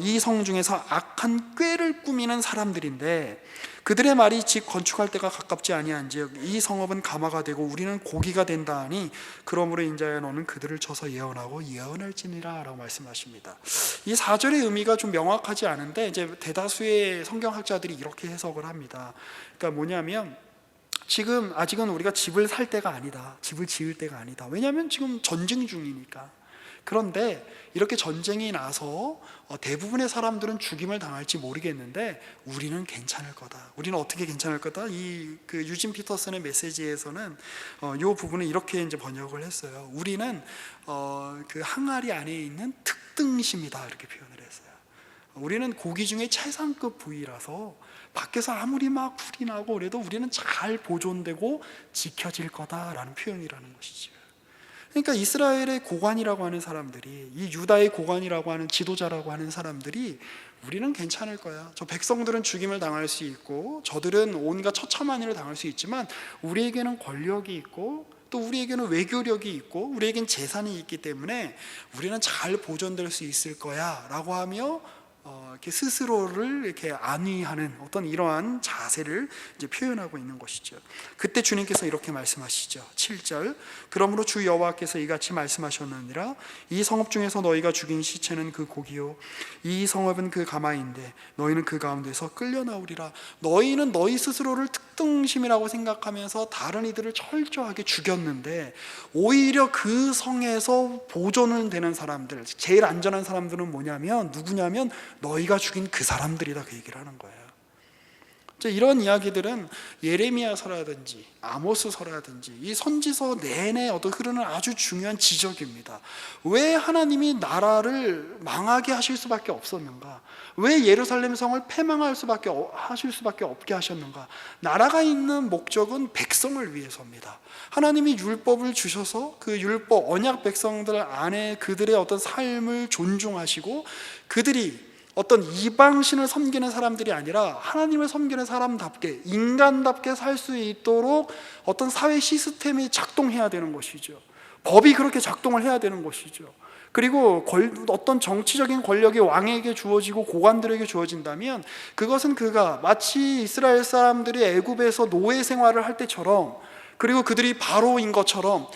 이 성 중에서 악한 꾀를 꾸미는 사람들인데 그들의 말이 집 건축할 때가 가깝지 아니한즉 이 성읍은 가마가 되고 우리는 고기가 된다 하니, 그러므로 인자야, 너는 그들을 쳐서 예언하고 예언할지니라 라고 말씀하십니다. 이 4절의 의미가 좀 명확하지 않은데 이제 대다수의 성경학자들이 이렇게 해석을 합니다. 그러니까 뭐냐면, 지금 아직은 우리가 집을 살 때가 아니다, 집을 지을 때가 아니다. 왜냐하면 지금 전쟁 중이니까. 그런데 이렇게 전쟁이 나서 대부분의 사람들은 죽임을 당할지 모르겠는데 우리는 괜찮을 거다. 우리는 어떻게 괜찮을 거다? 그 유진 피터슨의 메시지에서는 이 부분을 이렇게 이제 번역을 했어요. 우리는 그 항아리 안에 있는 특등심이다, 이렇게 표현을 했어요. 우리는 고기 중에 최상급 부위라서 밖에서 아무리 막 불이 나고 그래도 우리는 잘 보존되고 지켜질 거다라는 표현이라는 것이죠. 그러니까 이스라엘의 고관이라고 하는 사람들이, 이 유다의 고관이라고 하는 지도자라고 하는 사람들이 우리는 괜찮을 거야. 저 백성들은 죽임을 당할 수 있고 저들은 온갖 처참한 일을 당할 수 있지만 우리에게는 권력이 있고 또 우리에게는 외교력이 있고 우리에겐 재산이 있기 때문에 우리는 잘 보존될 수 있을 거야 라고 하며 이렇게 스스로를 이렇게 안위하는 어떤 이러한 자세를 이제 표현하고 있는 것이죠. 그때 주님께서 이렇게 말씀하시죠. 7절, 그러므로 주 여호와께서 이같이 말씀하셨느니라. 이 성읍 중에서 너희가 죽인 시체는 그 고기요, 이 성읍은 그 가마인데 너희는 그 가운데서 끌려 나오리라. 너희는 너희 스스로를 특등심이라고 생각하면서 다른 이들을 철저하게 죽였는데 오히려 그 성에서 보존은 되는 사람들, 제일 안전한 사람들은 뭐냐면 누구냐면 너희가 죽인 그 사람들이다, 그 얘기를 하는 거예요. 이런 이야기들은 예레미야서라든지 아모스서라든지 이 선지서 내내 흐르는 아주 중요한 지적입니다. 왜 하나님이 나라를 망하게 하실 수밖에 없었는가? 왜 예루살렘 성을 폐망할 수밖에 하실 수밖에 없게 하셨는가? 나라가 있는 목적은 백성을 위해서입니다. 하나님이 율법을 주셔서 그 율법 언약 백성들 안에 그들의 어떤 삶을 존중하시고 그들이 어떤 이방신을 섬기는 사람들이 아니라 하나님을 섬기는 사람답게 인간답게 살 수 있도록 어떤 사회 시스템이 작동해야 되는 것이죠. 법이 그렇게 작동을 해야 되는 것이죠. 그리고 어떤 정치적인 권력이 왕에게 주어지고 고관들에게 주어진다면 그것은 그가 마치 이스라엘 사람들이 애굽에서 노예 생활을 할 때처럼, 그리고 그들이 바로인 것처럼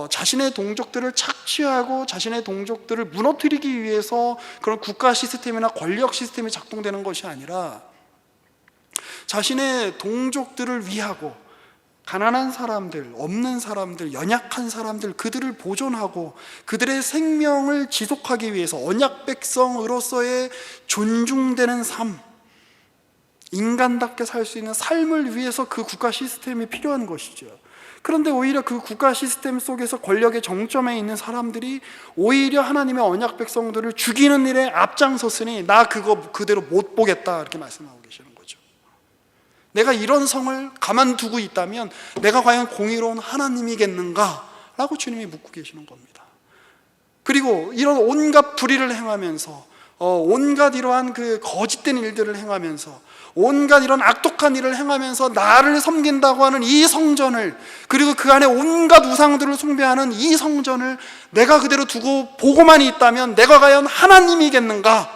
자신의 동족들을 착취하고 자신의 동족들을 무너뜨리기 위해서 그런 국가 시스템이나 권력 시스템이 작동되는 것이 아니라 자신의 동족들을 위하고 가난한 사람들, 없는 사람들, 연약한 사람들, 그들을 보존하고 그들의 생명을 지속하기 위해서 언약 백성으로서의 존중되는 삶, 인간답게 살 수 있는 삶을 위해서 그 국가 시스템이 필요한 것이죠. 그런데 오히려 그 국가 시스템 속에서 권력의 정점에 있는 사람들이 오히려 하나님의 언약 백성들을 죽이는 일에 앞장섰으니 나 그거 그대로 못 보겠다, 이렇게 말씀하고 계시는 거죠. 내가 이런 성을 가만두고 있다면 내가 과연 공의로운 하나님이겠는가? 라고 주님이 묻고 계시는 겁니다. 그리고 이런 온갖 불의를 행하면서 온갖 이러한 그 거짓된 일들을 행하면서, 온갖 이런 악독한 일을 행하면서 나를 섬긴다고 하는 이 성전을, 그리고 그 안에 온갖 우상들을 숭배하는 이 성전을 내가 그대로 두고 보고만 있다면 내가 과연 하나님이겠는가?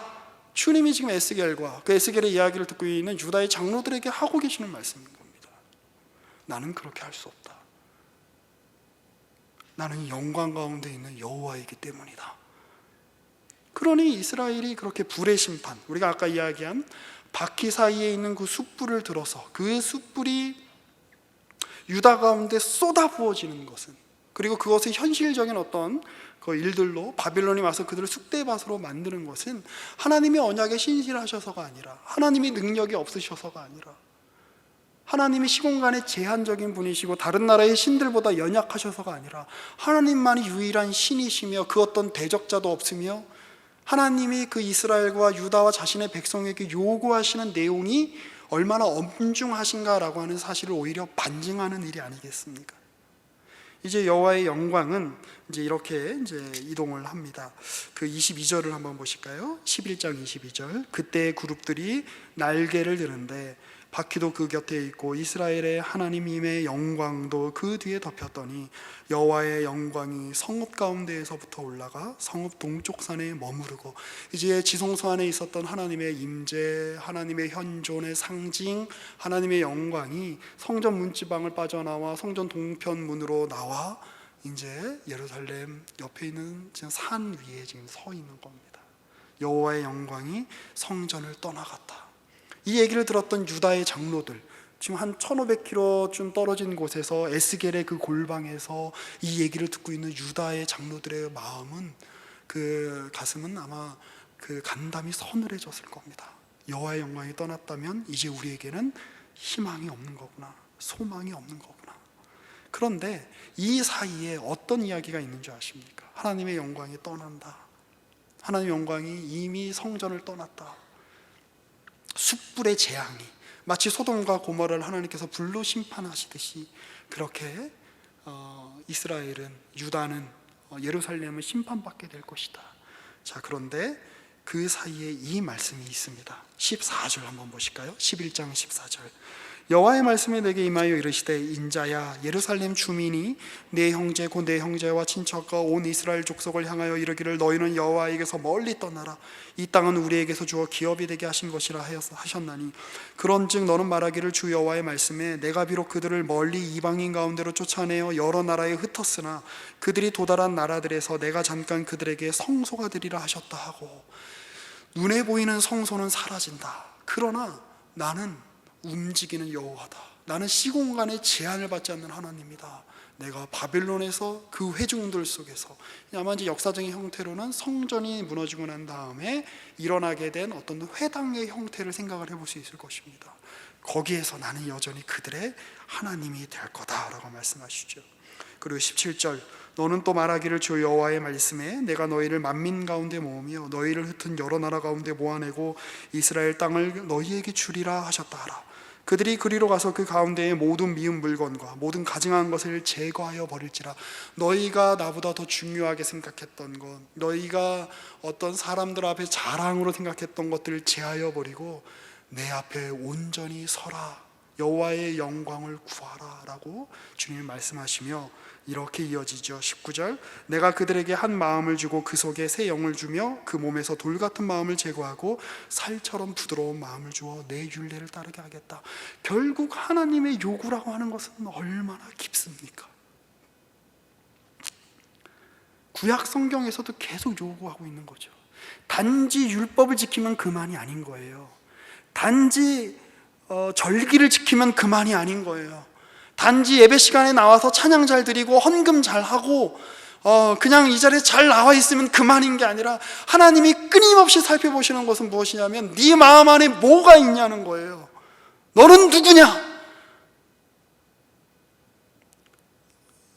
주님이 지금 에스겔과 그 에스겔의 이야기를 듣고 있는 유다의 장로들에게 하고 계시는 말씀인 겁니다. 나는 그렇게 할 수 없다. 나는 영광 가운데 있는 여호와이기 때문이다. 그러니 이스라엘이 그렇게 불의 심판, 우리가 아까 이야기한 바퀴 사이에 있는 그 숯불을 들어서 그 숯불이 유다 가운데 쏟아 부어지는 것은, 그리고 그것의 현실적인 어떤 그 일들로 바빌론이 와서 그들을 쑥대밭으로 만드는 것은 하나님의 언약에 신실하셔서가 아니라, 하나님의 능력이 없으셔서가 아니라, 하나님이 시공간에 제한적인 분이시고 다른 나라의 신들보다 연약하셔서가 아니라 하나님만이 유일한 신이시며 그 어떤 대적자도 없으며 하나님이 그 이스라엘과 유다와 자신의 백성에게 요구하시는 내용이 얼마나 엄중하신가라고 하는 사실을 오히려 반증하는 일이 아니겠습니까? 이제 여호와의 영광은 이제 이렇게 이동을 합니다. 그 22절을 한번 보실까요? 11장 22절. 그때 그룹들이 날개를 드는데 바퀴도 그 곁에 있고 이스라엘의 하나님의 영광도 그 뒤에 덮였더니 여호와의 영광이 성읍 가운데에서부터 올라가 성읍 동쪽 산에 머무르고, 이제 지성소 안에 있었던 하나님의 임재, 하나님의 현존의 상징, 하나님의 영광이 성전 문지방을 빠져나와 성전 동편 문으로 나와 이제 예루살렘 옆에 있는 산 위에 지금 서 있는 겁니다. 여호와의 영광이 성전을 떠나갔다. 이 얘기를 들었던 유다의 장로들, 지금 한 1500km쯤 떨어진 곳에서 에스겔의 그 골방에서 이 얘기를 듣고 있는 유다의 장로들의 마음은, 그 가슴은 아마 그 간담이 서늘해졌을 겁니다. 여호와의 영광이 떠났다면 이제 우리에게는 희망이 없는 거구나, 소망이 없는 거구나. 그런데 이 사이에 어떤 이야기가 있는 줄 아십니까? 하나님의 영광이 떠난다. 하나님의 영광이 이미 성전을 떠났다. 숯불의 재앙이 마치 소돔과 고모라를 하나님께서 불로 심판하시듯이 그렇게 이스라엘은, 유다는 예루살렘을 심판받게 될 것이다. 자, 그런데 그 사이에 이 말씀이 있습니다. 14절 한번 보실까요? 11장 14절. 여호와의 말씀이 내게 임하여 이르시되 인자야, 예루살렘 주민이 내 형제 곧 내 형제와 친척과 온 이스라엘 족속을 향하여 이르기를 너희는 여호와에게서 멀리 떠나라. 이 땅은 우리에게서 주어 기업이 되게 하신 것이라 하셨나니 그런즉 너는 말하기를 주 여호와의 말씀에 내가 비록 그들을 멀리 이방인 가운데로 쫓아내어 여러 나라에 흩었으나 그들이 도달한 나라들에서 내가 잠깐 그들에게 성소가 되리라 하셨다 하고, 눈에 보이는 성소는 사라진다. 그러나 나는 움직이는 여호와다. 나는 시공간의 제한을 받지 않는 하나님이다. 내가 바빌론에서 그 회중들 속에서, 아마 이제 역사적인 형태로는 성전이 무너지고 난 다음에 일어나게 된 어떤 회당의 형태를 생각을 해볼 수 있을 것입니다. 거기에서 나는 여전히 그들의 하나님이 될 거다라고 말씀하시죠. 그리고 17절, 너는 또 말하기를 주 여호와의 말씀에 내가 너희를 만민 가운데 모으며 너희를 흩은 여러 나라 가운데 모아내고 이스라엘 땅을 너희에게 주리라 하셨다 하라. 그들이 그리로 가서 그 가운데의 모든 미운 물건과 모든 가증한 것을 제거하여 버릴지라. 너희가 나보다 더 중요하게 생각했던 것, 너희가 어떤 사람들 앞에 자랑으로 생각했던 것들을 제하여 버리고 내 앞에 온전히 서라. 여호와의 영광을 구하라 라고 주님이 말씀하시며 이렇게 이어지죠. 19절, 내가 그들에게 한 마음을 주고 그 속에 새 영을 주며 그 몸에서 돌 같은 마음을 제거하고 살처럼 부드러운 마음을 주어 내 율례를 따르게 하겠다. 결국 하나님의 요구라고 하는 것은 얼마나 깊습니까? 구약 성경에서도 계속 요구하고 있는 거죠. 단지 율법을 지키면 그만이 아닌 거예요. 단지 절기를 지키면 그만이 아닌 거예요. 단지 예배 시간에 나와서 찬양 잘 드리고 헌금 잘 하고 그냥 이 자리에 잘 나와 있으면 그만인 게 아니라 하나님이 끊임없이 살펴보시는 것은 무엇이냐면 네 마음 안에 뭐가 있냐는 거예요. 너는 누구냐?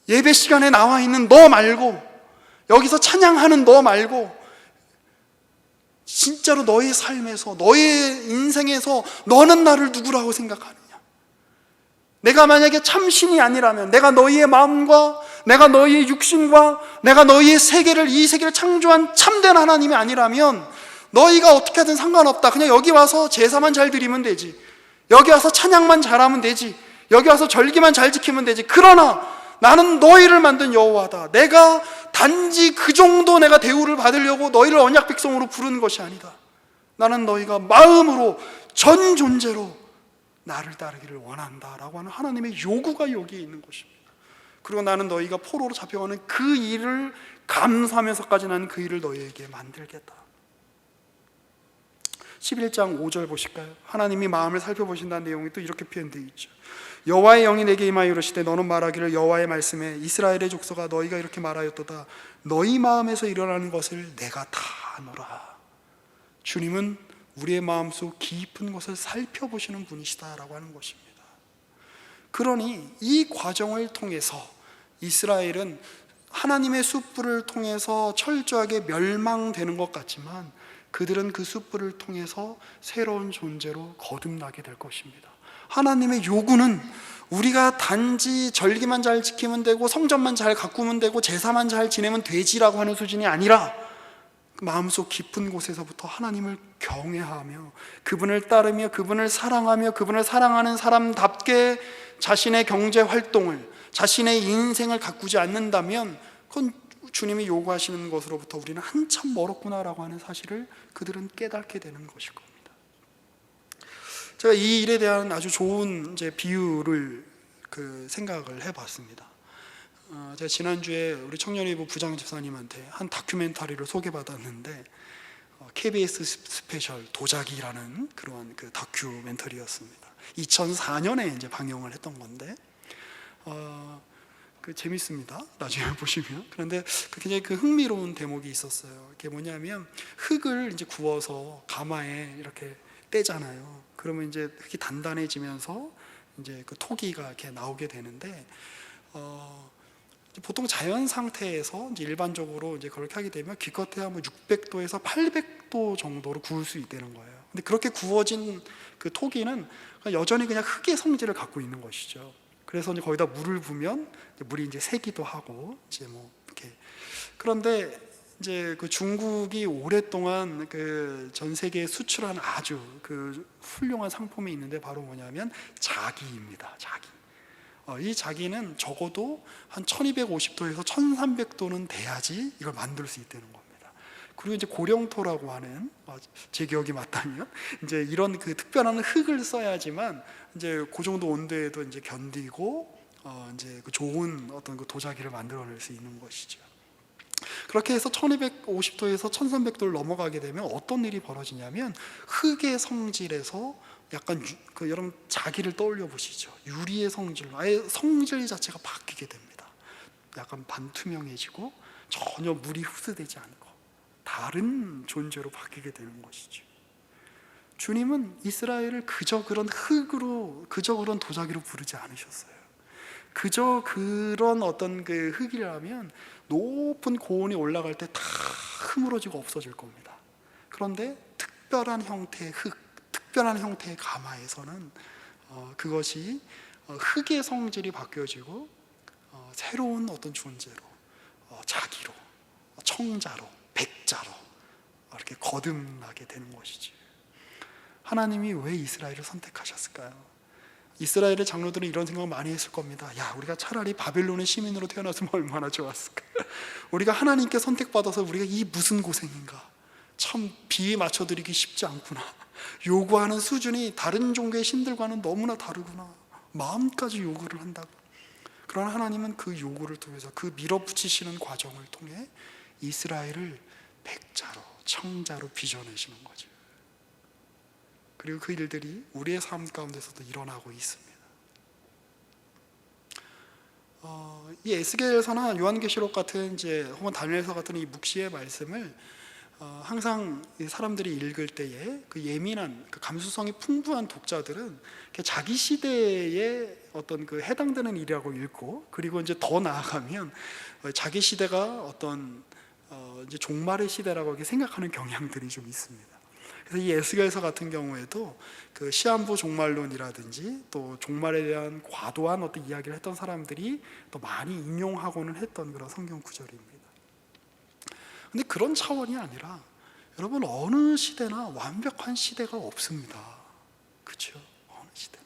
예배 시간에 나와 있는 너 말고, 여기서 찬양하는 너 말고, 진짜로 너의 삶에서, 너의 인생에서 너는 나를 누구라고 생각하느냐? 내가 만약에 참신이 아니라면, 내가 너희의 마음과 내가 너희의 육신과 내가 너희의 세계를, 이 세계를 창조한 참된 하나님이 아니라면 너희가 어떻게든 상관없다. 그냥 여기 와서 제사만 잘 드리면 되지. 여기 와서 찬양만 잘하면 되지. 여기 와서 절기만 잘 지키면 되지. 그러나 나는 너희를 만든 여호와다. 내가 단지 그 정도 내가 대우를 받으려고 너희를 언약 백성으로 부르는 것이 아니다. 나는 너희가 마음으로 전 존재로 나를 따르기를 원한다라고 하는 하나님의 요구가 여기에 있는 것입니다. 그리고 나는 너희가 포로로 잡혀가는 그 일을 감수하면서까지 나는 그 일을 너희에게 만들겠다. 11장 5절 보실까요? 하나님이 마음을 살펴보신다는 내용이 또 이렇게 표현되어 있죠. 여호와의 영이 내게 임하여 이르시되 너는 말하기를 여호와의 말씀에 이스라엘의 족속아 너희가 이렇게 말하였도다. 너희 마음에서 일어나는 것을 내가 다 아노라. 주님은 우리의 마음속 깊은 것을 살펴보시는 분이시다라고 하는 것입니다. 그러니 이 과정을 통해서 이스라엘은 하나님의 숯불을 통해서 철저하게 멸망되는 것 같지만 그들은 그 숯불을 통해서 새로운 존재로 거듭나게 될 것입니다. 하나님의 요구는 우리가 단지 절기만 잘 지키면 되고 성전만 잘 가꾸면 되고 제사만 잘 지내면 되지라고 하는 수준이 아니라 마음속 깊은 곳에서부터 하나님을 경외하며 그분을 따르며 그분을 사랑하며 그분을 사랑하는 사람답게 자신의 경제 활동을, 자신의 인생을 가꾸지 않는다면 그건 주님이 요구하시는 것으로부터 우리는 한참 멀었구나라고 하는 사실을 그들은 깨닫게 되는 것일 겁니다. 제가 이 일에 대한 아주 좋은 비유를 생각을 해봤습니다. 제가 지난주에 우리 청년위부 부장 집사님한테 한 다큐멘터리를 소개받았는데 KBS 스페셜 도자기라는 그런 다큐멘터리였습니다. 2004년에 이제 방영을 했던 건데 재밌습니다. 나중에 보시면. 그런데 굉장히 흥미로운 대목이 있었어요. 그게 뭐냐면 흙을 이제 구워서 가마에 이렇게 떼잖아요. 그러면 이제 흙이 단단해지면서 이제 토기가 이렇게 나오게 되는데 보통 자연 상태에서 이제 일반적으로 이제 그렇게 하게 되면 기껏해야 600도에서 800도 정도로 구울 수 있다는 거예요. 근데 그렇게 구워진 그 토기는 여전히 그냥 흙의 성질을 갖고 있는 것이죠. 그래서 이제 거기다 물을 부으면 물이 이제 새기도 하고 이제 이렇게. 그런데 이제 중국이 오랫동안 전 세계에 수출한 아주 훌륭한 상품이 있는데 바로 뭐냐면 자기입니다. 자기. 이 자기는 적어도 한 1250도에서 1300도는 돼야지 이걸 만들 수 있다는 겁니다. 그리고 이제 고령토라고 하는, 제 기억이 맞다면 이제 이런 특별한 흙을 써야지만 이제 그 정도 온도에도 이제 견디고 이제 좋은 어떤 도자기를 만들어낼 수 있는 것이죠. 그렇게 해서 1250도에서 1300도를 넘어가게 되면 어떤 일이 벌어지냐면 흙의 성질에서 약간 여러분 자기를 떠올려 보시죠. 유리의 성질로 아예 성질 자체가 바뀌게 됩니다. 약간 반투명해지고 전혀 물이 흡수되지 않고 다른 존재로 바뀌게 되는 것이죠. 주님은 이스라엘을 그저 그런 흙으로, 그저 그런 도자기로 부르지 않으셨어요. 그저 그런 어떤 흙이라면 높은 고온이 올라갈 때 다 흐물어지고 없어질 겁니다. 그런데 특별한 형태의 흙, 특별한 형태의 가마에서는 그것이 흙의 성질이 바뀌어지고 새로운 어떤 존재로, 자기로, 청자로, 백자로 이렇게 거듭나게 되는 것이지. 하나님이 왜 이스라엘을 선택하셨을까요? 이스라엘의 장로들은 이런 생각 많이 했을 겁니다. 야, 우리가 차라리 바벨론의 시민으로 태어났으면 얼마나 좋았을까. 우리가 하나님께 선택받아서 우리가 이 무슨 고생인가. 참 비에 맞춰드리기 쉽지 않구나. 요구하는 수준이 다른 종교의 신들과는 너무나 다르구나. 마음까지 요구를 한다고. 그러나 하나님은 그 요구를 통해서 그 밀어붙이시는 과정을 통해 이스라엘을 백자로, 청자로 빚어내시는 거죠. 그리고 그 일들이 우리의 삶 가운데서도 일어나고 있습니다. 이 에스겔서나 요한계시록 같은 혹은 다니엘서 같은 이 묵시의 말씀을 항상 사람들이 읽을 때에 예민한 감수성이 풍부한 독자들은 자기 시대에 어떤 해당되는 일이라고 읽고, 그리고 이제 더 나아가면 자기 시대가 어떤 이제 종말의 시대라고 이렇게 생각하는 경향들이 좀 있습니다. 그래서 이 에스겔서 같은 경우에도 시한부 종말론이라든지 또 종말에 대한 과도한 어떤 이야기를 했던 사람들이 또 많이 인용하고는 했던 그런 성경 구절입니다. 근데 그런 차원이 아니라 여러분, 어느 시대나 완벽한 시대가 없습니다. 그렇죠? 어느 시대나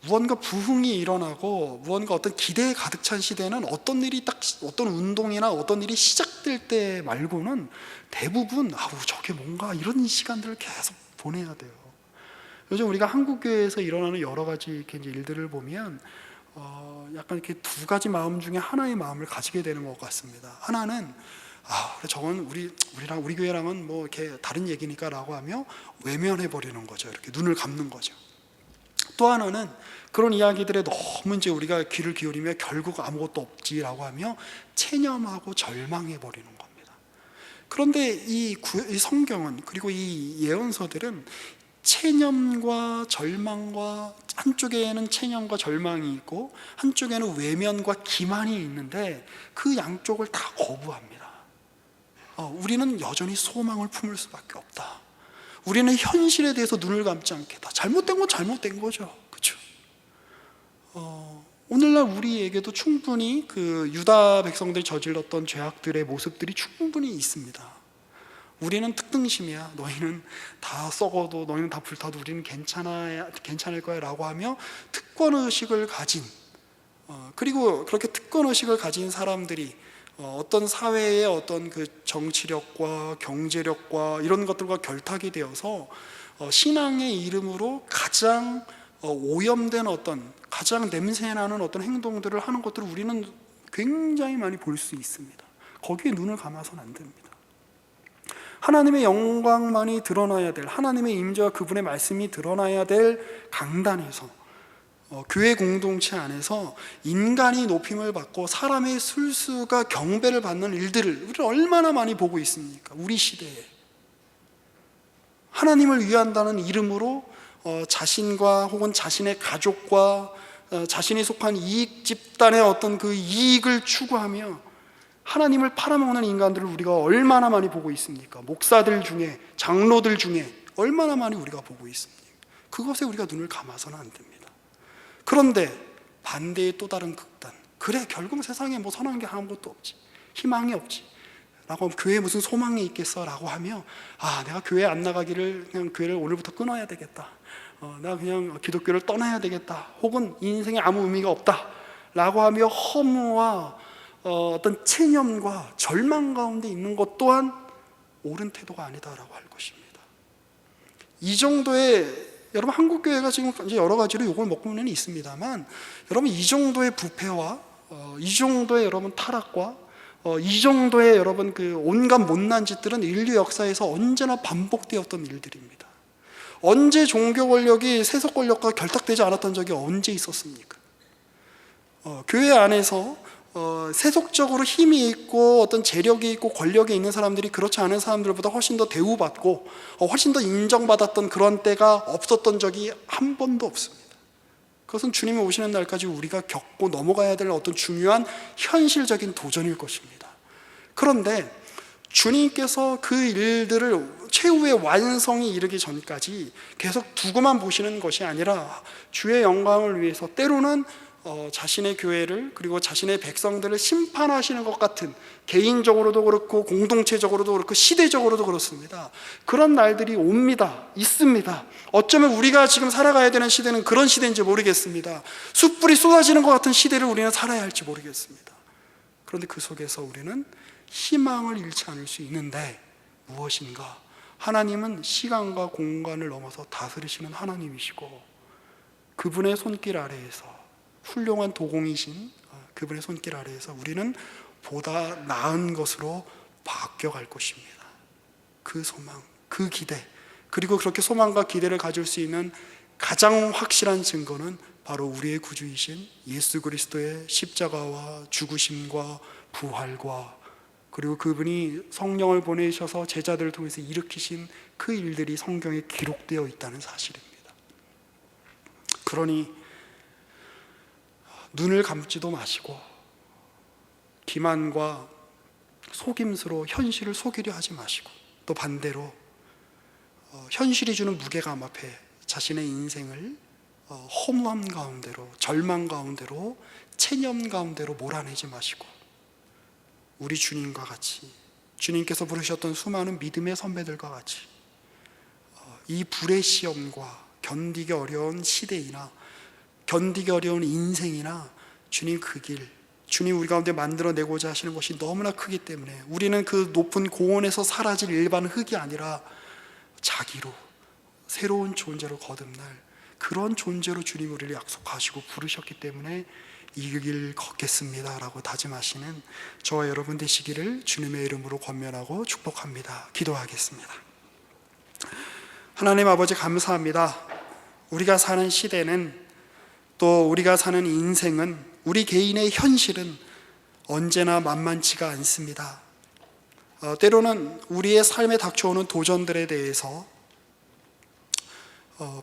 무언가 부흥이 일어나고 무언가 어떤 기대에 가득 찬 시대는 어떤 일이 어떤 운동이나 어떤 일이 시작될 때 말고는 대부분 저게 뭔가 이런 시간들을 계속 보내야 돼요. 요즘 우리가 한국교회에서 일어나는 여러 가지 이렇게 이제 일들을 보면 약간 이렇게 두 가지 마음 중에 하나의 마음을 가지게 되는 것 같습니다. 하나는 그래, 저건 우리 교회랑은 뭐 이렇게 다른 얘기니까라고 하며 외면해 버리는 거죠. 이렇게 눈을 감는 거죠. 또 하나는 그런 이야기들에 너무 이제 우리가 귀를 기울이며 결국 아무것도 없지라고 하며 체념하고 절망해 버리는 겁니다. 그런데 이 성경은, 그리고 이 예언서들은 체념과 절망과, 한쪽에는 체념과 절망이 있고 한쪽에는 외면과 기만이 있는데 그 양쪽을 다 거부합니다. 우리는 여전히 소망을 품을 수밖에 없다. 우리는 현실에 대해서 눈을 감지 않겠다. 잘못된 건 잘못된 거죠. 그렇죠? 오늘날 우리에게도 충분히 그 유다 백성들이 저질렀던 죄악들의 모습들이 충분히 있습니다. 우리는 특등심이야. 너희는 다 썩어도, 너희는 다 불타도 우리는 괜찮을 거야 라고 하며 특권의식을 가진, 그리고 그렇게 특권의식을 가진 사람들이 어떤 사회의 어떤 그 정치력과 경제력과 이런 것들과 결탁이 되어서 신앙의 이름으로 가장 오염된 가장 냄새나는 어떤 행동들을 하는 것들을 우리는 굉장히 많이 볼 수 있습니다. 거기에 눈을 감아서는 안 됩니다. 하나님의 영광만이 드러나야 될, 하나님의 임재와 그분의 말씀이 드러나야 될 강단에서, 교회 공동체 안에서 인간이 높임을 받고 사람의 술수가 경배를 받는 일들을 우리가 얼마나 많이 보고 있습니까? 우리 시대에 하나님을 위한다는 이름으로 자신과 혹은 자신의 가족과 자신이 속한 이익 집단의 어떤 그 이익을 추구하며 하나님을 팔아먹는 인간들을 우리가 얼마나 많이 보고 있습니까? 목사들 중에, 장로들 중에 얼마나 많이 우리가 보고 있습니까? 그것에 우리가 눈을 감아서는 안 됩니다. 그런데 반대의 또 다른 극단, 그래 결국 세상에 뭐 선한 게 아무것도 없지, 희망이 없지 라고 하면, 교회에 무슨 소망이 있겠어 라고 하며 내가 교회 안 나가기를, 그냥 교회를 오늘부터 끊어야 되겠다, 나 그냥 기독교를 떠나야 되겠다, 혹은 인생에 아무 의미가 없다 라고 하며 허무와 어떤 체념과 절망 가운데 있는 것 또한 옳은 태도가 아니다라고 할 것입니다. 이 정도의, 여러분 한국교회가 지금 이제 여러 가지로 욕을 먹고는 있습니다만, 여러분 이 정도의 부패와 이 정도의 여러분 타락과 이 정도의 여러분 그 온갖 못난 짓들은 인류 역사에서 언제나 반복되었던 일들입니다. 언제 종교 권력이 세속 권력과 결탁되지 않았던 적이 언제 있었습니까? 교회 안에서 세속적으로 힘이 있고 어떤 재력이 있고 권력이 있는 사람들이 그렇지 않은 사람들보다 훨씬 더 대우받고 훨씬 더 인정받았던 그런 때가 없었던 적이 한 번도 없습니다. 그것은 주님이 오시는 날까지 우리가 겪고 넘어가야 될 어떤 중요한 현실적인 도전일 것입니다. 그런데 주님께서 그 일들을 최후의 완성이 이르기 전까지 계속 두고만 보시는 것이 아니라 주의 영광을 위해서 때로는 자신의 교회를, 그리고 자신의 백성들을 심판하시는 것 같은, 개인적으로도 그렇고 공동체적으로도 그렇고 시대적으로도 그렇습니다. 그런 날들이 옵니다. 있습니다. 어쩌면 우리가 지금 살아가야 되는 시대는 그런 시대인지 모르겠습니다. 숯불이 쏟아지는 것 같은 시대를 우리는 살아야 할지 모르겠습니다. 그런데 그 속에서 우리는 희망을 잃지 않을 수 있는데 무엇인가? 하나님은 시간과 공간을 넘어서 다스리시는 하나님이시고, 그분의 손길 아래에서, 훌륭한 도공이신 그분의 손길 아래에서 우리는 보다 나은 것으로 바뀌어갈 것입니다. 그 소망, 그 기대, 그리고 그렇게 소망과 기대를 가질 수 있는 가장 확실한 증거는 바로 우리의 구주이신 예수 그리스도의 십자가와 죽으심과 부활과, 그리고 그분이 성령을 보내셔서 제자들을 통해서 일으키신 그 일들이 성경에 기록되어 있다는 사실입니다. 그러니 눈을 감지도 마시고 기만과 속임수로 현실을 속이려 하지 마시고, 또 반대로 현실이 주는 무게감 앞에 자신의 인생을 허무함 가운데로, 절망 가운데로, 체념 가운데로 몰아내지 마시고 우리 주님과 같이, 주님께서 부르셨던 수많은 믿음의 선배들과 같이 이 불의 시험과 견디기 어려운 시대이나 견디기 어려운 인생이나 주님 그 길, 주님 우리 가운데 만들어내고자 하시는 것이 너무나 크기 때문에 우리는 그 높은 고원에서 사라질 일반 흙이 아니라 자기로 새로운 존재로 거듭날 그런 존재로 주님 우리를 약속하시고 부르셨기 때문에 이 길 걷겠습니다 라고 다짐하시는 저와 여러분 되시기를 주님의 이름으로 권면하고 축복합니다. 기도하겠습니다. 하나님 아버지 감사합니다. 우리가 사는 시대는, 또 우리가 사는 인생은, 우리 개인의 현실은 언제나 만만치가 않습니다. 때로는 우리의 삶에 닥쳐오는 도전들에 대해서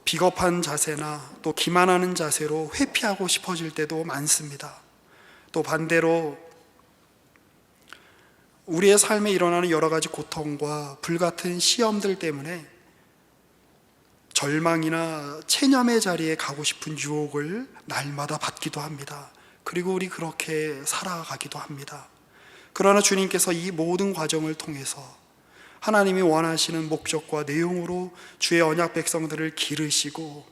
비겁한 자세나 또 기만하는 자세로 회피하고 싶어질 때도 많습니다. 또 반대로 우리의 삶에 일어나는 여러 가지 고통과 불같은 시험들 때문에 절망이나 체념의 자리에 가고 싶은 유혹을 날마다 받기도 합니다. 그리고 우리 그렇게 살아가기도 합니다. 그러나 주님께서 이 모든 과정을 통해서 하나님이 원하시는 목적과 내용으로 주의 언약 백성들을 기르시고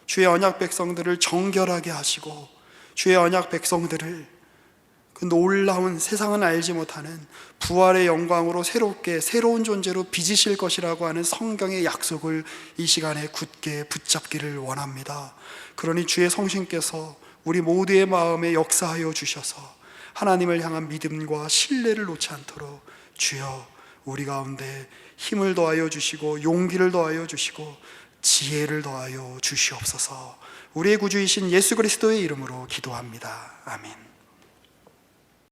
주의 언약 백성들을 정결하게 하시고 주의 언약 백성들을 그 놀라운 세상은 알지 못하는 부활의 영광으로 새롭게 새로운 존재로 빚으실 것이라고 하는 성경의 약속을 이 시간에 굳게 붙잡기를 원합니다. 그러니 주의 성신께서 우리 모두의 마음에 역사하여 주셔서 하나님을 향한 믿음과 신뢰를 놓지 않도록 주여 우리 가운데 힘을 더하여 주시고 용기를 더하여 주시고 지혜를 더하여 주시옵소서. 우리의 구주이신 예수 그리스도의 이름으로 기도합니다. 아멘.